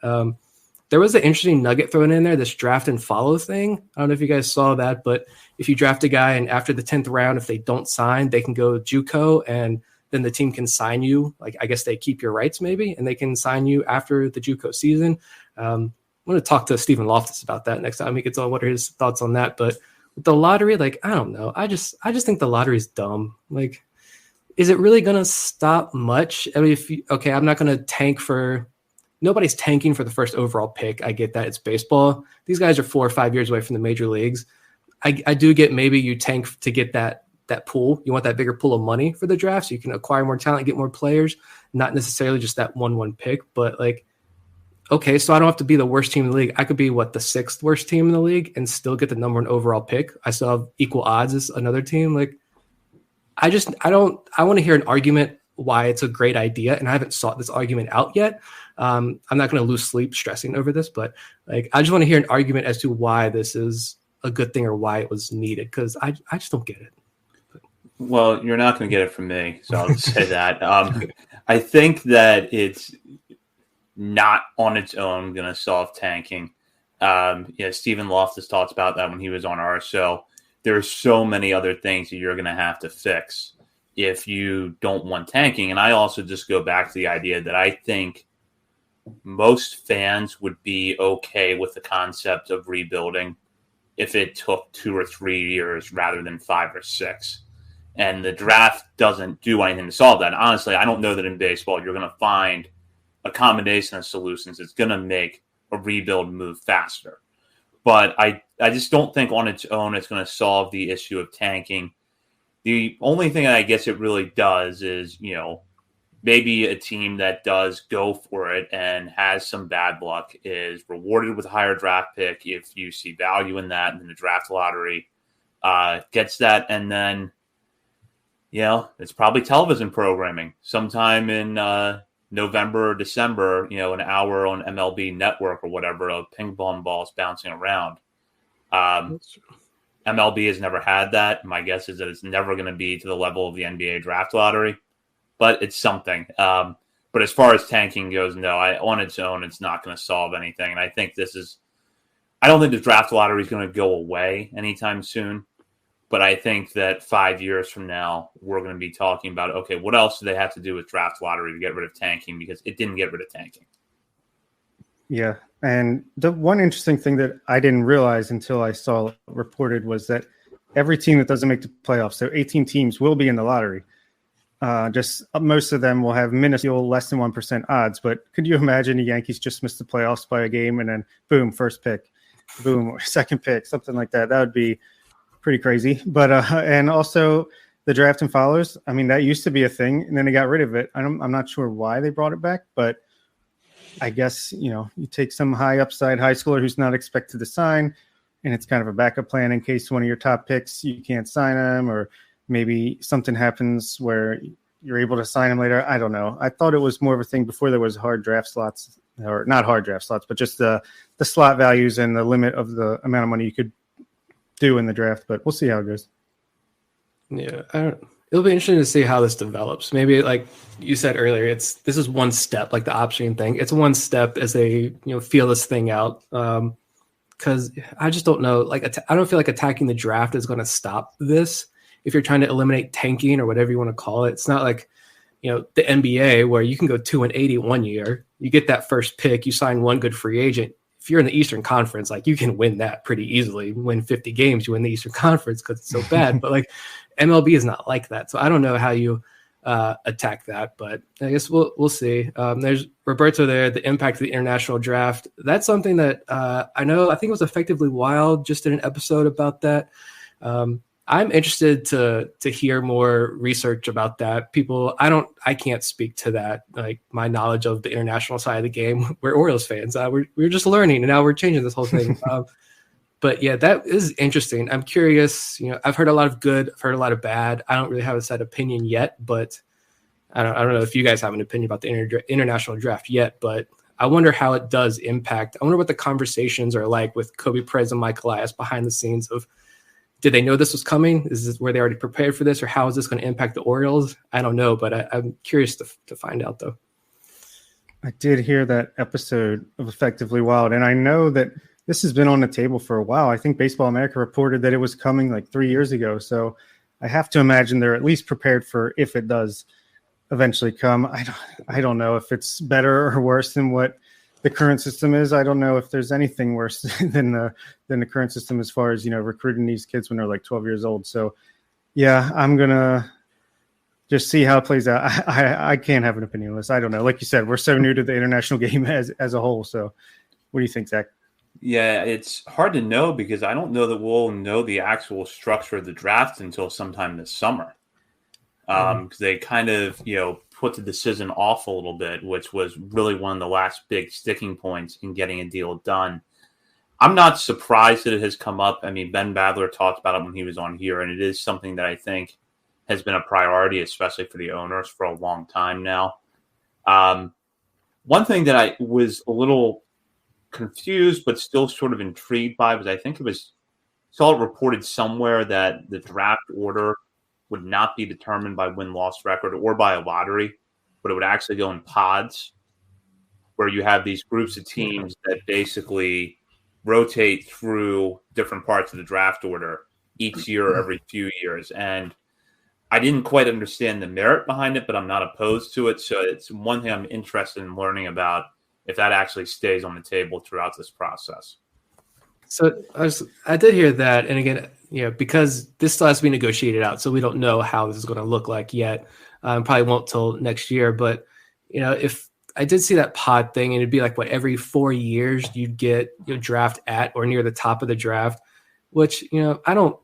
There was an interesting nugget thrown in there, this draft and follow thing. I don't know if you guys saw that, but if you draft a guy and after the 10th round, if they don't sign, they can go JUCO, and then the team can sign you. Like, I guess they keep your rights maybe, and they can sign you after the JUCO season. I'm going to talk to Stephen Loftus about that next time he gets on. What are his thoughts on that? But with the lottery, like, I don't know. I just think the lottery is dumb. Like, is it really going to stop much? I mean, I'm not going to tank for – nobody's tanking for the first overall pick. I get that. It's baseball. These guys are 4 or 5 years away from the major leagues. I do get maybe you tank to get that pool. You want that bigger pool of money for the draft so you can acquire more talent, get more players, not necessarily just that 1-1 pick. But, like, okay, so I don't have to be the worst team in the league. I could be, the 6th worst team in the league and still get the number 1 overall pick. I still have equal odds as another team. Like, I want to hear an argument why it's a great idea, and I haven't sought this argument out yet. I'm not going to lose sleep stressing over this, but, like, I just want to hear an argument as to why this is a good thing or why it was needed, because I just don't get it. Well, you're not going to get it from me, so I'll just say that. I think that it's not on its own going to solve tanking. Stephen Loftus talked about that when he was on our show. There's so many other things that you're going to have to fix if you don't want tanking. And I also just go back to the idea that I think most fans would be okay with the concept of rebuilding if it took 2 or 3 years rather than 5 or 6. And the draft doesn't do anything to solve that. Honestly, I don't know that in baseball you're going to find a combination of solutions that's going to make a rebuild move faster. But I just don't think on its own it's going to solve the issue of tanking. The only thing that I guess it really does is, maybe a team that does go for it and has some bad luck is rewarded with a higher draft pick if you see value in that, and then the draft lottery gets that. And then, it's probably television programming sometime in November or December, an hour on MLB Network or whatever of ping pong balls bouncing around. MLB has never had that. My guess is that it's never going to be to the level of the NBA draft lottery, but it's something. But as far as tanking goes, no, on its own, it's not going to solve anything. And I think I don't think the draft lottery is going to go away anytime soon. But I think that 5 years from now, we're going to be talking about, okay, what else do they have to do with draft lottery to get rid of tanking? Because it didn't get rid of tanking. Yeah. And the one interesting thing that I didn't realize until I saw it reported was that every team that doesn't make the playoffs, so 18 teams, will be in the lottery. Just most of them will have minuscule, less than 1% odds. But could you imagine the Yankees just missed the playoffs by a game and then boom, first pick, boom, second pick, something like that? That would be pretty crazy. But and also the draft and follows. I mean, that used to be a thing, and then they got rid of it. I'm not sure why they brought it back, but I guess you take some high upside high schooler who's not expected to sign, and it's kind of a backup plan in case one of your top picks you can't sign them, or maybe something happens where you're able to sign them later. I don't know. I thought it was more of a thing before there was hard draft slots, or not hard draft slots, but just the slot values and the limit of the amount of money you could do in the draft, but we'll see how it goes. Yeah, it'll be interesting to see how this develops. Maybe, like you said earlier, this is one step, like the option thing. It's one step as they feel this thing out. Because I just don't know. Like, I don't feel like attacking the draft is going to stop this. If you're trying to eliminate tanking or whatever you want to call it, it's not like the NBA where you can go 2-80 one year. You get that first pick, you sign one good free agent. If you're in the Eastern Conference, like, you can win that pretty easily. Win 50 games, you win the Eastern Conference because it's so bad. But like MLB is not like that, so I don't know how you attack that. But I guess we'll see. There's Roberto there. The impact of the international draft. That's something that I know. I think it was Effectively Wild just did an episode about that. I'm interested to hear more research about that. I can't speak to that. Like, my knowledge of the international side of the game, we're Orioles fans. We're just learning, and now we're changing this whole thing. But yeah, that is interesting. I'm curious. I've heard a lot of good. I've heard a lot of bad. I don't really have a set opinion yet, but I don't know if you guys have an opinion about the international draft yet. But I wonder how it does impact. I wonder what the conversations are like with Kobe Perez and Mike Elias behind the scenes of, did they know this was coming? Were they already prepared for this, or how is this going to impact the Orioles? I don't know, but I'm curious to find out, though. I did hear that episode of Effectively Wild, and I know that this has been on the table for a while. I think Baseball America reported that it was coming like 3 years ago, so I have to imagine they're at least prepared for if it does eventually come. I don't know if it's better or worse than what the current system is. I don't know if there's anything worse than the current system as far as, recruiting these kids when they're like 12 years old. So yeah, I'm gonna just see how it plays out. I can't have an opinion on this. I don't know. Like you said, we're so new to the international game as a whole. So what do you think, Zach? Yeah, it's hard to know because I don't know that we'll know the actual structure of the draft until sometime this summer. Because they kind of, put the decision off a little bit, which was really one of the last big sticking points in getting a deal done. I'm not surprised that it has come up. I mean, Ben Badler talked about it when he was on here, and it is something that I think has been a priority, especially for the owners, for a long time now. One thing that I was a little confused but still sort of intrigued by was I think saw it reported somewhere that the draft order would not be determined by win-loss record or by a lottery, but it would actually go in pods where you have these groups of teams that basically rotate through different parts of the draft order each year or every few years. And I didn't quite understand the merit behind it, but I'm not opposed to it. So it's one thing I'm interested in learning about if that actually stays on the table throughout this process. So I did hear that. And again, because this still has to be negotiated out, so we don't know how this is going to look like yet. Probably won't till next year. But, if I did see that pod thing, and it'd be like, every 4 years you'd get your draft at or near the top of the draft, which, I don't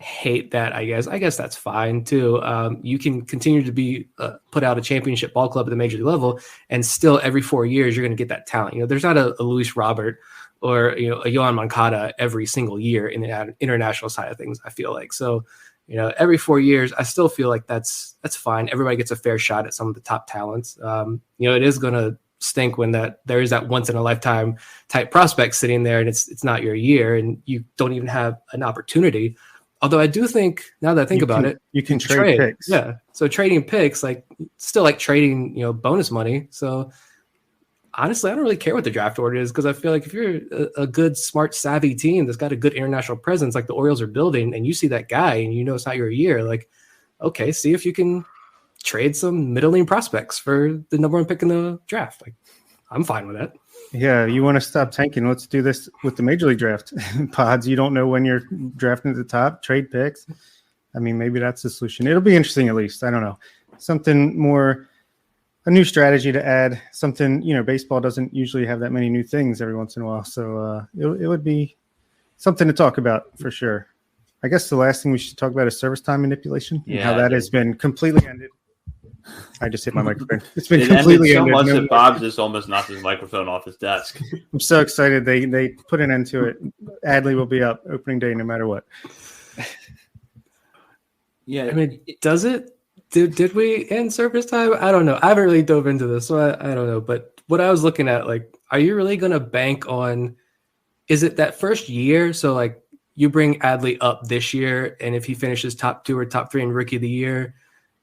hate that, I guess. I guess that's fine, too. You can continue to be put out a championship ball club at the major league level, and still every 4 years you're going to get that talent. There's not a Luis Robert or a Yohan Moncada every single year in the international side of things, I feel like. So, every 4 years, I still feel like that's fine. Everybody gets a fair shot at some of the top talents. It is going to stink when there is that once in a lifetime type prospect sitting there and it's not your year and you don't even have an opportunity. Although I do think, now that I think about it, you can trade picks. Yeah. So trading picks, still like trading, bonus money. So honestly, I don't really care what the draft order is, because I feel like if you're a good, smart, savvy team that's got a good international presence like the Orioles are building, and you see that guy and it's not your year, okay, see if you can trade some middling prospects for the number one pick in the draft. I'm fine with that. Yeah, you want to stop tanking. Let's do this with the Major League Draft pods. You don't know when you're drafting at the top, trade picks. I mean, maybe that's the solution. It'll be interesting, at least. I don't know. Something more, a new strategy to add. Something, baseball doesn't usually have that many new things every once in a while. So it would be something to talk about for sure. I guess the last thing we should talk about is service time manipulation and how that has been completely ended. I just hit my microphone. It's been completely ended. So ended. much that Bob just almost knocked his microphone off his desk. I'm so excited. They put an end to it. Adley will be up opening day no matter what. Yeah. I mean, does it? Did we end service time? I don't know. I haven't really dove into this, so I don't know. But what I was looking at, are you really going to bank on, is it that first year? So, you bring Adley up this year, and if he finishes top 2 or top 3 in Rookie of the Year,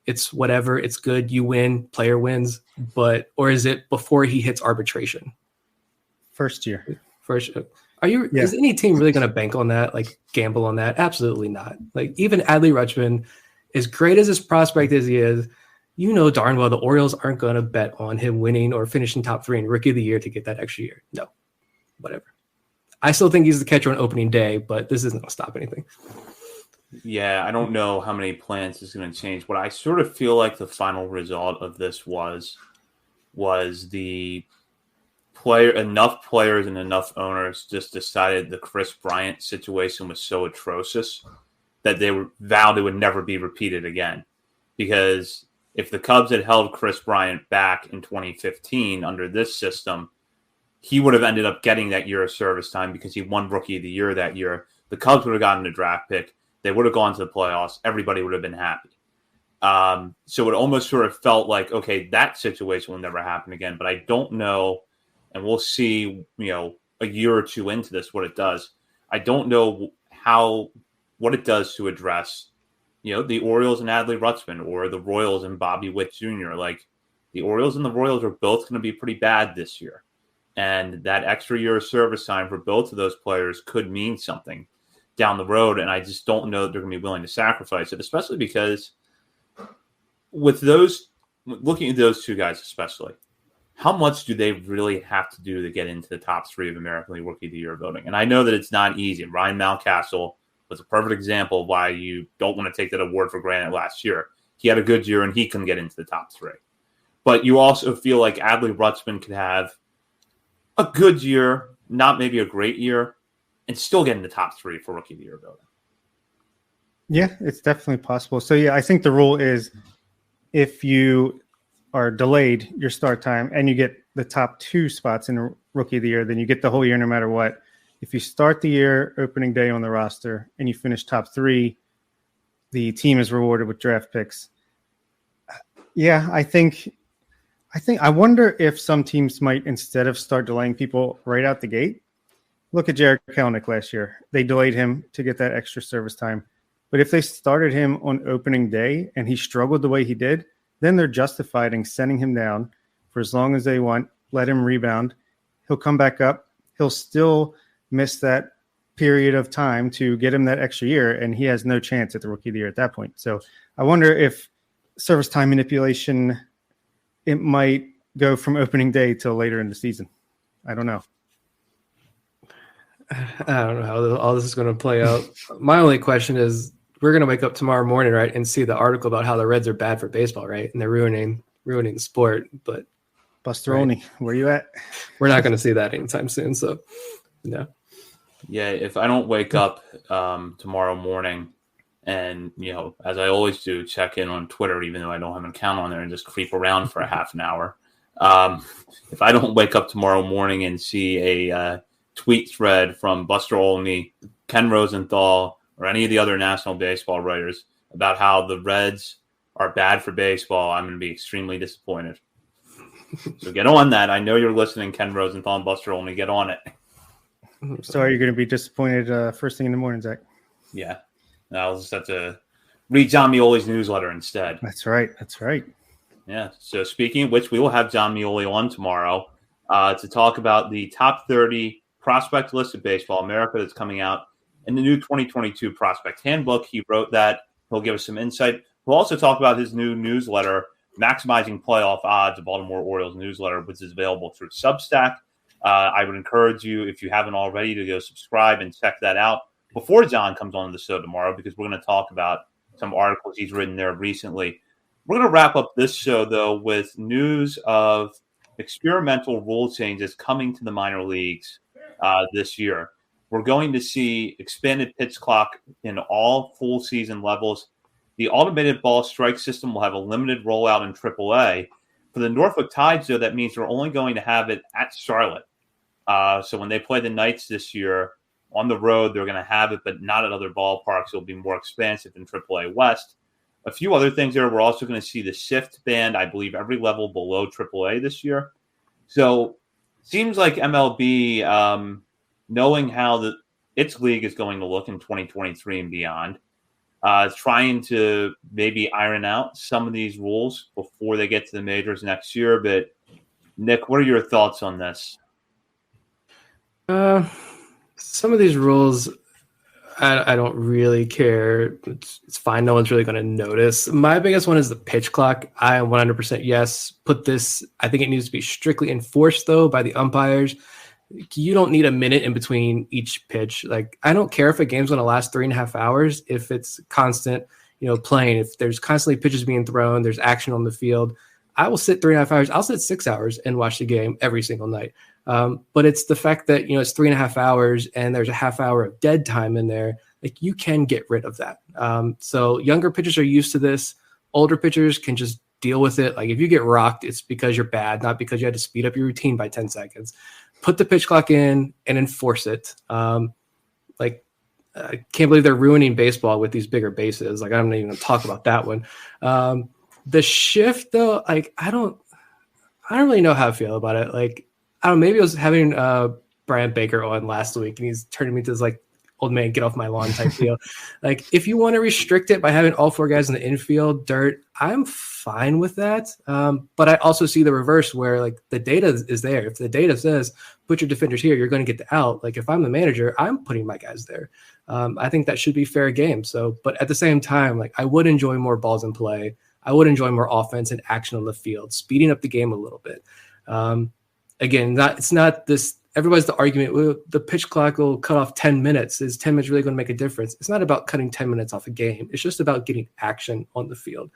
it's whatever, it's good, you win, player wins. Or is it before he hits arbitration? First year. Is any team really going to bank on that, gamble on that? Absolutely not. Even Adley Rutschman, as great as his prospect as he is, darn well the Orioles aren't going to bet on him winning or finishing top 3 in Rookie of the Year to get that extra year. No, whatever. I still think he's the catcher on opening day, but this isn't going to stop anything. Yeah, I don't know how many plans is going to change. What I sort of feel like the final result of this was the enough players and enough owners just decided the Chris Bryant situation was so atrocious that they vowed it would never be repeated again. Because if the Cubs had held Chris Bryant back in 2015 under this system, he would have ended up getting that year of service time because he won Rookie of the Year that year. The Cubs would have gotten a draft pick. They would have gone to the playoffs. Everybody would have been happy. So it almost sort of felt like, okay, that situation will never happen again. But I don't know and we'll see, a year or two into this, what it does. I don't know what it does to address, the Orioles and Adley Rutschman, or the Royals and Bobby Witt Jr. Like, the Orioles and the Royals are both going to be pretty bad this year. And that extra year of service time for both of those players could mean something down the road. And I just don't know that they're going to be willing to sacrifice it, especially because looking at those two guys especially, how much do they really have to do to get into the top 3 of American League Rookie of the Year voting? And I know that it's not easy. Ryan Mountcastle was a perfect example of why you don't want to take that award for granted last year. He had a good year, and he couldn't get into the top 3. But you also feel like Adley Rutschman could have a good year, not maybe a great year, and still get in the top 3 for Rookie of the Year voting. Yeah, it's definitely possible. So, yeah, I think the rule is if you are delayed your start time and you get the top 2 spots in Rookie of the Year, then you get the whole year no matter what. If you start the year opening day on the roster and you finish top 3, the team is rewarded with draft picks. Yeah, I wonder if some teams might, instead of start delaying people right out the gate, look at Jared Kelenic last year. They delayed him to get that extra service time. But if they started him on opening day and he struggled the way he did, then they're justified in sending him down for as long as they want, let him rebound. He'll come back up. He'll still miss that period of time to get him that extra year, and he has no chance at the Rookie of the Year at that point. So I wonder if service time manipulation, it might go from opening day till later in the season. I don't know. I don't know how all this is going to play out. My only question is, we're going to wake up tomorrow morning, right, and see the article about how the Reds are bad for baseball, right? And they're ruining the sport. But Busteroni, where you at? We're not going to see that anytime soon. So, no. Yeah, if I don't wake up tomorrow morning and, as I always do, check in on Twitter, even though I don't have an account on there, and just creep around for a half an hour. If I don't wake up tomorrow morning and see a tweet thread from Buster Olney, Ken Rosenthal, or any of the other national baseball writers about how the Reds are bad for baseball, I'm going to be extremely disappointed. So get on that. I know you're listening, Ken Rosenthal and Buster Olney. Get on it. So are you going to be disappointed first thing in the morning, Zach? Yeah. I'll just have to read John Mioli's newsletter instead. That's right. Yeah. So speaking of which, we will have John Mioli on tomorrow to talk about the top 30 prospect list of Baseball America that's coming out in the new 2022 Prospect Handbook. He wrote that. He'll give us some insight. We'll also talk about his new newsletter, Maximizing Playoff Odds, the Baltimore Orioles newsletter, which is available through Substack. I would encourage you, if you haven't already, to go subscribe and check that out before John comes on the show tomorrow, because we're going to talk about some articles he's written there recently. We're going to wrap up this show, though, with news of experimental rule changes coming to the minor leagues this year. We're going to see expanded pitch clock in all full season levels. The automated ball strike system will have a limited rollout in AAA. For the Norfolk Tides, though, that means they're only going to have it at Charlotte. So when they play the Knights this year on the road, they're going to have it, but not at other ballparks. It'll be more expansive than AAA West. A few other things there. We're also going to see the shift band, I believe, every level below AAA this year. So seems like MLB, knowing how its league is going to look in 2023 and beyond, trying to maybe iron out some of these rules before they get to the majors next year. But Nick, what are your thoughts on this? Some of these rules, I don't really care. It's fine. No one's really going to notice. My biggest one is the pitch clock. I am 100% yes. Put this. I think it needs to be strictly enforced, though, by the umpires. You don't need a minute in between each pitch. Like, I don't care if a game's going to last 3.5 hours if it's constant, playing. If there's constantly pitches being thrown, there's action on the field. I will sit 3.5 hours. I'll sit 6 hours and watch the game every single night. But it's the fact that, it's 3.5 hours and there's a half hour of dead time in there. Like, you can get rid of that. So younger pitchers are used to this. Older pitchers can just deal with it. Like, if you get rocked, it's because you're bad, not because you had to speed up your routine by 10 seconds. Put the pitch clock in and enforce it. I can't believe they're ruining baseball with these bigger bases. Like, I'm not even going to talk about that one. The shift, though, I don't really know how I feel about it. Like, I don't know, maybe it was having Brian Baker on last week, and he's turning me to this like old man, get off my lawn type deal. Like, if you want to restrict it by having all 4 guys in the infield, dirt, I'm fine with that. But I also see the reverse where like the data is there. If the data says put your defenders here, you're going to get the out. Like, if I'm the manager, I'm putting my guys there. I think that should be fair game. So, but at the same time, like, I would enjoy more balls in play. I would enjoy more offense and action on the field, speeding up the game a little bit. Again, it's not this. Everybody's the argument, well, the pitch clock will cut off 10 minutes. Is 10 minutes really going to make a difference? It's not about cutting 10 minutes off a game. It's just about getting action on the field.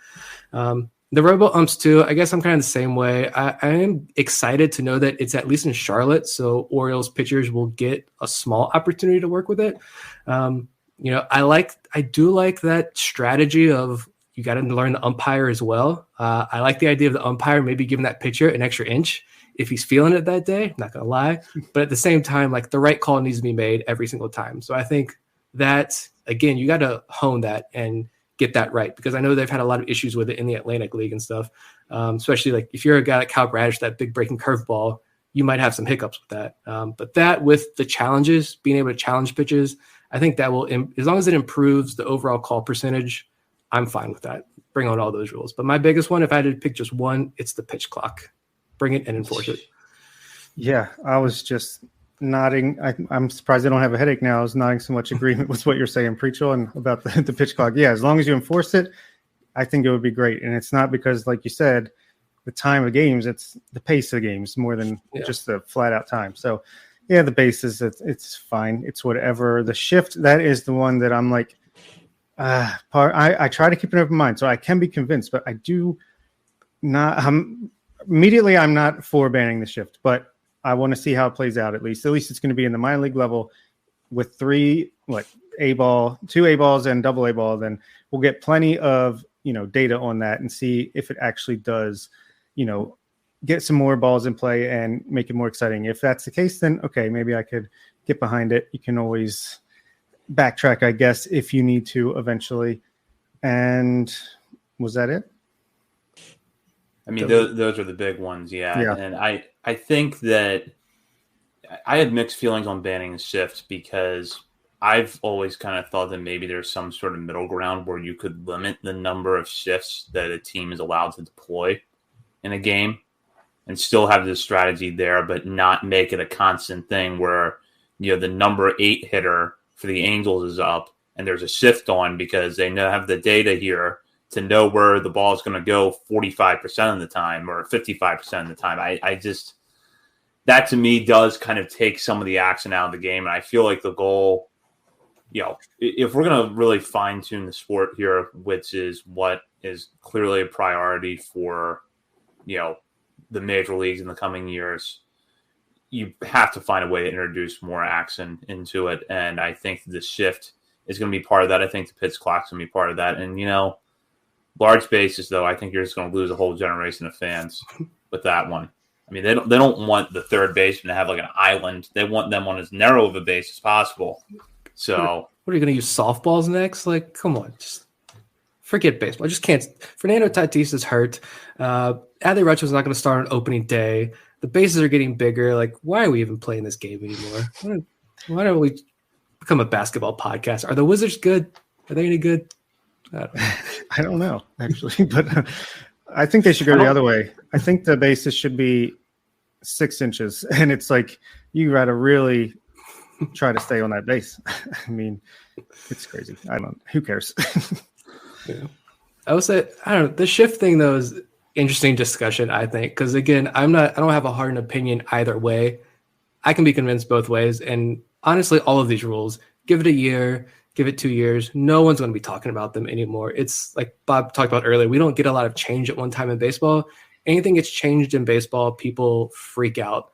The robo umps too, I guess I'm kind of the same way. I am excited to know that it's at least in Charlotte, so Orioles pitchers will get a small opportunity to work with it. I do like that strategy of you got to learn the umpire as well. I like the idea of the umpire maybe giving that pitcher an extra inch if he's feeling it that day, I'm not going to lie. But at the same time, like, the right call needs to be made every single time. So I think that, again, you got to hone that and get that right, because I know they've had a lot of issues with it in the Atlantic League and stuff, especially like if you're a guy like Cal Bradish, that big breaking curveball, you might have some hiccups with that. But that with the challenges, being able to challenge pitches, I think that will, as long as it improves the overall call percentage, I'm fine with that. Bring on all those rules. But my biggest one, if I had to pick just one, it's the pitch clock. Bring it and enforce it. Yeah, I was just nodding. I'm surprised I don't have a headache now. I was nodding so much agreement with what you're saying, Preachel, and about the pitch clock. Yeah, as long as you enforce it, I think it would be great. And it's not because, like you said, the time of games, it's the pace of the games more than just the flat out time. So, yeah, the bases, it's fine. It's whatever. The shift, that is the one that I'm like, I try to keep an open mind. So I can be convinced, but I do not. Immediately, I'm not for banning the shift, but I want to see how it plays out. At least it's going to be in the minor league level with 2 A balls and double A ball. Then we'll get plenty of data on that and see if it actually does, get some more balls in play and make it more exciting. If that's the case, then okay, maybe I could get behind it. You can always backtrack, I guess, if you need to eventually. And was that it? I mean, those are the big ones, yeah. And I think that I had mixed feelings on banning the shift, because I've always kind of thought that maybe there's some sort of middle ground where you could limit the number of shifts that a team is allowed to deploy in a game and still have this strategy there, but not make it a constant thing where, the number 8 hitter for the Angels is up and there's a shift on because they have the data here to know where the ball is going to go 45% of the time or 55% of the time. I just, that to me does kind of take some of the action out of the game. And I feel like the goal, if we're going to really fine tune the sport here, which is what is clearly a priority for, the major leagues in the coming years, you have to find a way to introduce more action into it. And I think the shift is going to be part of that. I think the pitch clock's going to be part of that. And, large bases, though, I think you're just going to lose a whole generation of fans with that one. I mean, they don't want the third baseman to have like an island. They want them on as narrow of a base as possible. So, what are you going to use, softballs next? Like, come on, just forget baseball. I just can't. Fernando Tatis is hurt. Adley Rutschman's not going to start on opening day. The bases are getting bigger. Like, why are we even playing this game anymore? Why don't we become a basketball podcast? Are the Wizards good? Are they any good? I don't know, actually, but I think they should go the other way. I think the bases should be 6 inches, and it's like you got to really try to stay on that base. I mean, it's crazy. I don't know. Who cares? Yeah. I would say, I don't know. The shift thing, though, is interesting discussion, I think, because again, I don't have a hard opinion either way. I can be convinced both ways, and honestly, all of these rules, give it a year. Give it 2 years. No one's going to be talking about them anymore. It's like Bob talked about earlier. We don't get a lot of change at one time in baseball. Anything gets changed in baseball, people freak out.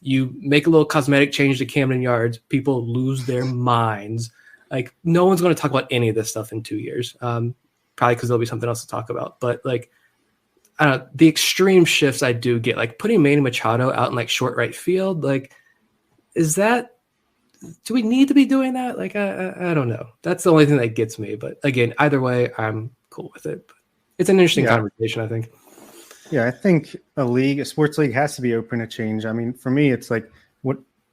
You make a little cosmetic change to Camden Yards, people lose their minds. Like, no one's going to talk about any of this stuff in 2 years. Probably because there'll be something else to talk about. But like, I don't know, the extreme shifts I do get, like putting Manny Machado out in like short right field, like, do we need to be doing that? Like, I don't know. That's the only thing that gets me. But again, either way, I'm cool with it. But it's an interesting conversation, I think. Yeah, I think a sports league has to be open to change. I mean, for me, it's like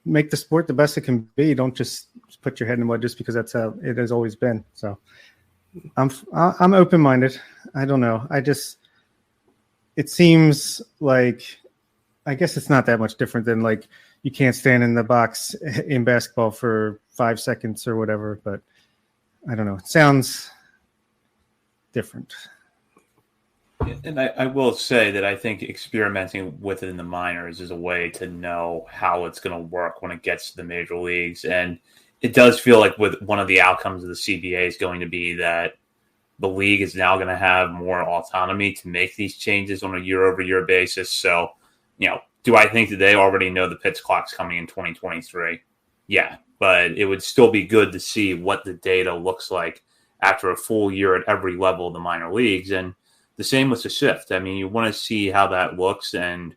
make the sport the best it can be. Don't just put your head in the mud just because that's how it has always been. So I'm open-minded. I don't know. It seems like, I guess it's not that much different than like you can't stand in the box in basketball for 5 seconds or whatever, but I don't know. It sounds different. And I will say that I think experimenting with it in the minors is a way to know how it's going to work when it gets to the major leagues. And it does feel like with one of the outcomes of the CBA is going to be that the league is now going to have more autonomy to make these changes on a year-over-year basis. So, do I think that they already know the pitch clock's coming in 2023? Yeah, but it would still be good to see what the data looks like after a full year at every level of the minor leagues. And the same with the shift. I mean, you want to see how that looks and,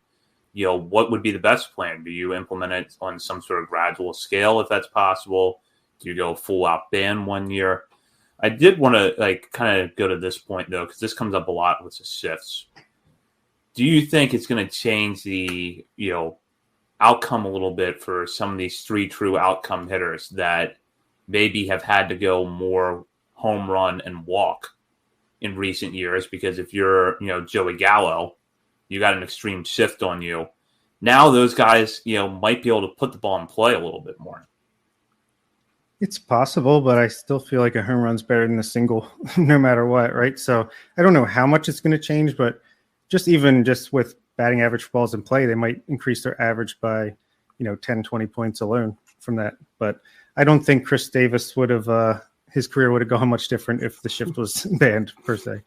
what would be the best plan? Do you implement it on some sort of gradual scale if that's possible? Do you go full out ban 1 year? I did want to kind of go to this point though, because this comes up a lot with the shifts. Do you think it's going to change the, outcome a little bit for some of these 3 true outcome hitters that maybe have had to go more home run and walk in recent years? Because if you're, Joey Gallo, you got an extreme shift on you. Now those guys, might be able to put the ball in play a little bit more. It's possible, but I still feel like a home run's better than a single no matter what, right? So I don't know how much it's going to change, but just with batting average for balls in play, they might increase their average by, 10, 20 points alone from that. But I don't think Chris Davis would have his career would have gone much different if the shift was banned per se.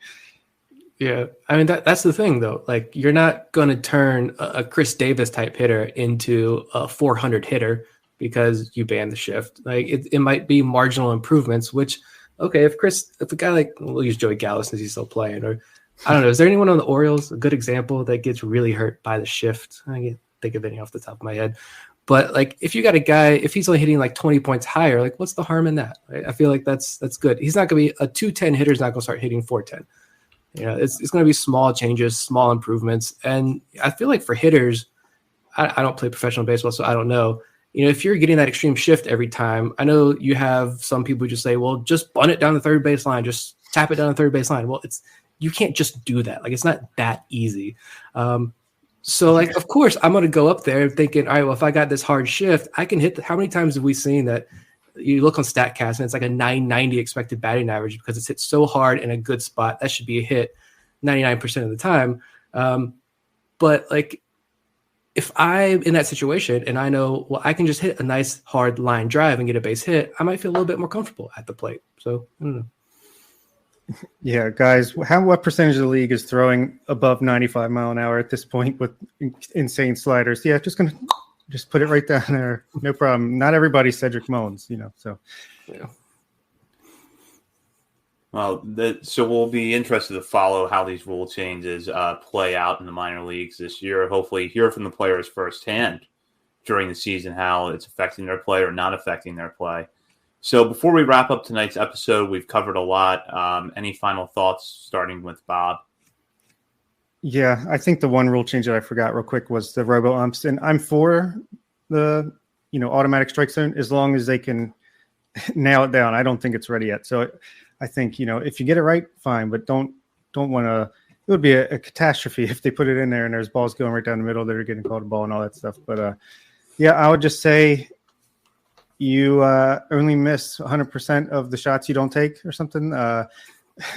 Yeah, I mean that's the thing though. Like you're not going to turn a Chris Davis type hitter into a 400 hitter because you ban the shift. Like it might be marginal improvements. Which okay, if a guy like we'll use Joey Gallo since he's still playing, or I don't know, is there anyone on the Orioles a good example that gets really hurt by the shift? I can't think of any off the top of my head. But like, if you got a guy, if he's only hitting like 20 points higher, like what's the harm in that? Right? I feel like that's good. He's not going to be a 210 hitter. Is not going to start hitting 410. It's going to be small changes, small improvements. And I feel like for hitters, I don't play professional baseball, so I don't know. If you're getting that extreme shift every time, I know you have some people who just say, well, just bunt it down the third base line, just tap it down the third base line. Well, you can't just do that. Like it's not that easy. So, like, of course, I'm going to go up there thinking, all right, well, if I got this hard shift, I can hit. How many times have we seen that you look on StatCast and it's like a 990 expected batting average because it's hit so hard in a good spot? That should be a hit 99% of the time. But, like, if I'm in that situation and I know, well, I can just hit a nice hard line drive and get a base hit, I might feel a little bit more comfortable at the plate. So, I don't know. Yeah, guys, what percentage of the league is throwing above 95 mile an hour at this point with insane sliders? Yeah, just put it right down there. No problem. Not everybody's Cedric Mullins, so. Yeah. Well, so we'll be interested to follow how these rule changes play out in the minor leagues this year. Hopefully hear from the players firsthand during the season, how it's affecting their play or not affecting their play. So before we wrap up tonight's episode, we've covered a lot. Any final thoughts, starting with Bob? Yeah, I think the one rule change that I forgot real quick was the robo umps, and I'm for the automatic strike zone as long as they can nail it down. I don't think it's ready yet, so I think if you get it right, fine, but don't want to. It would be a catastrophe if they put it in there and there's balls going right down the middle that are getting called a ball and all that stuff. But yeah, I would just say. You only miss 100% of the shots you don't take or something.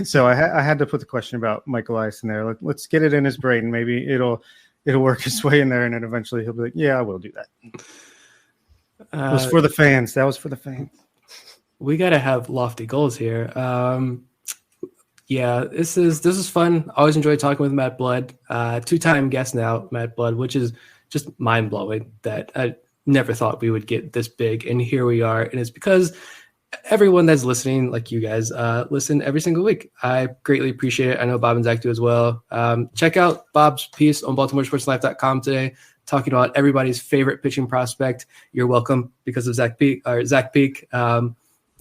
So I had to put the question about Michael Elias in there. Let's get it in his brain. Maybe it'll work its way in there, and then eventually he'll be like, yeah, I will do that. It was for the fans. That was for the fans. We got to have lofty goals here. Yeah, this is fun. Always enjoy talking with Matt Blood. 2-time guest now, Matt Blood, which is just mind-blowing that I never thought we would get this big, and here we are. And it's because everyone that's listening, like you guys, listen every single week. I greatly appreciate it. I know Bob and Zach do as well. Check out Bob's piece on BaltimoreSportsLife.com today, talking about everybody's favorite pitching prospect. You're welcome because of Zach Peak.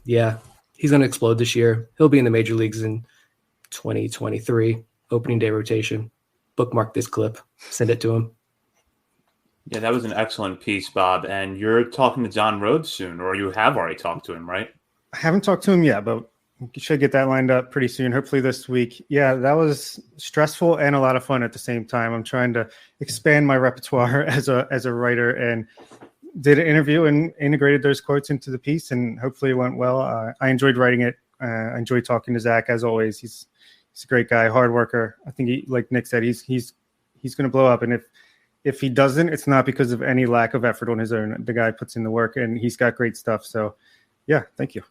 Yeah, he's going to explode this year. He'll be in the major leagues in 2023 opening day rotation. bookmark this clip, send it to him. Yeah, that was an excellent piece, Bob. And you're talking to John Rhodes soon, or you have already talked to him, right? I haven't talked to him yet, but we should get that lined up pretty soon, hopefully this week. Yeah, that was stressful and a lot of fun at the same time. I'm trying to expand my repertoire as a writer, and did an interview and integrated those quotes into the piece, and hopefully it went well. I enjoyed writing it. I enjoyed talking to Zach, as always. He's a great guy, hard worker. I think he, like Nick said, he's going to blow up. And if he doesn't, it's not because of any lack of effort on his own. The guy puts in the work, and he's got great stuff. So, yeah, thank you.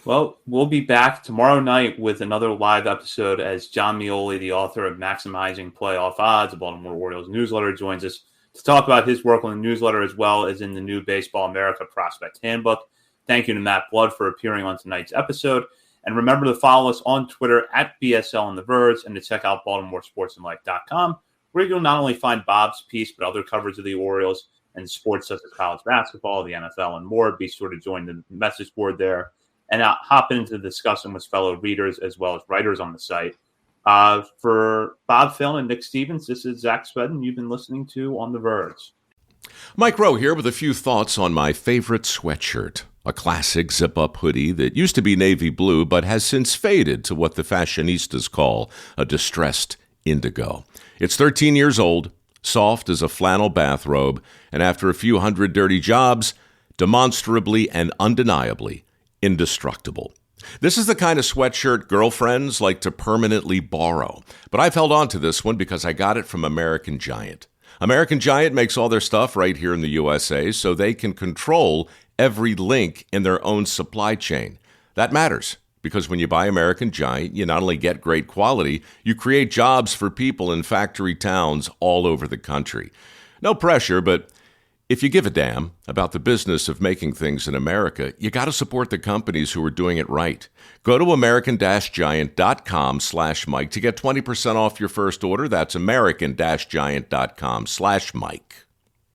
Well, we'll be back tomorrow night with another live episode as John Mioli, the author of Maximizing Playoff Odds, a Baltimore Orioles newsletter, joins us to talk about his work on the newsletter as well as in the new Baseball America Prospect Handbook. Thank you to Matt Blood for appearing on tonight's episode. And remember to follow us on Twitter at BSL on the Verge, and to check out BaltimoreSportsAndLife.com, where you'll not only find Bob's piece, but other coverage of the Orioles and sports such as college basketball, the NFL, and more. Be sure to join the message board there and hop into the discussion with fellow readers as well as writers on the site. For Bob Phil and Nick Stevens, this is Zach Spedden. You've been listening to On the Verge. Mike Rowe here with a few thoughts on my favorite sweatshirt, a classic zip-up hoodie that used to be navy blue but has since faded to what the fashionistas call a distressed indigo. It's 13 years old, soft as a flannel bathrobe, and after a few hundred dirty jobs, demonstrably and undeniably indestructible. This is the kind of sweatshirt girlfriends like to permanently borrow, but I've held on to this one because I got it from American Giant. American Giant makes all their stuff right here in the USA, so they can control every link in their own supply chain. That matters, because when you buy American Giant, you not only get great quality, you create jobs for people in factory towns all over the country. No pressure, but if you give a damn about the business of making things in America, you got to support the companies who are doing it right. Go to american-giant.com/Mike to get 20% off your first order. That's american-giant.com/Mike.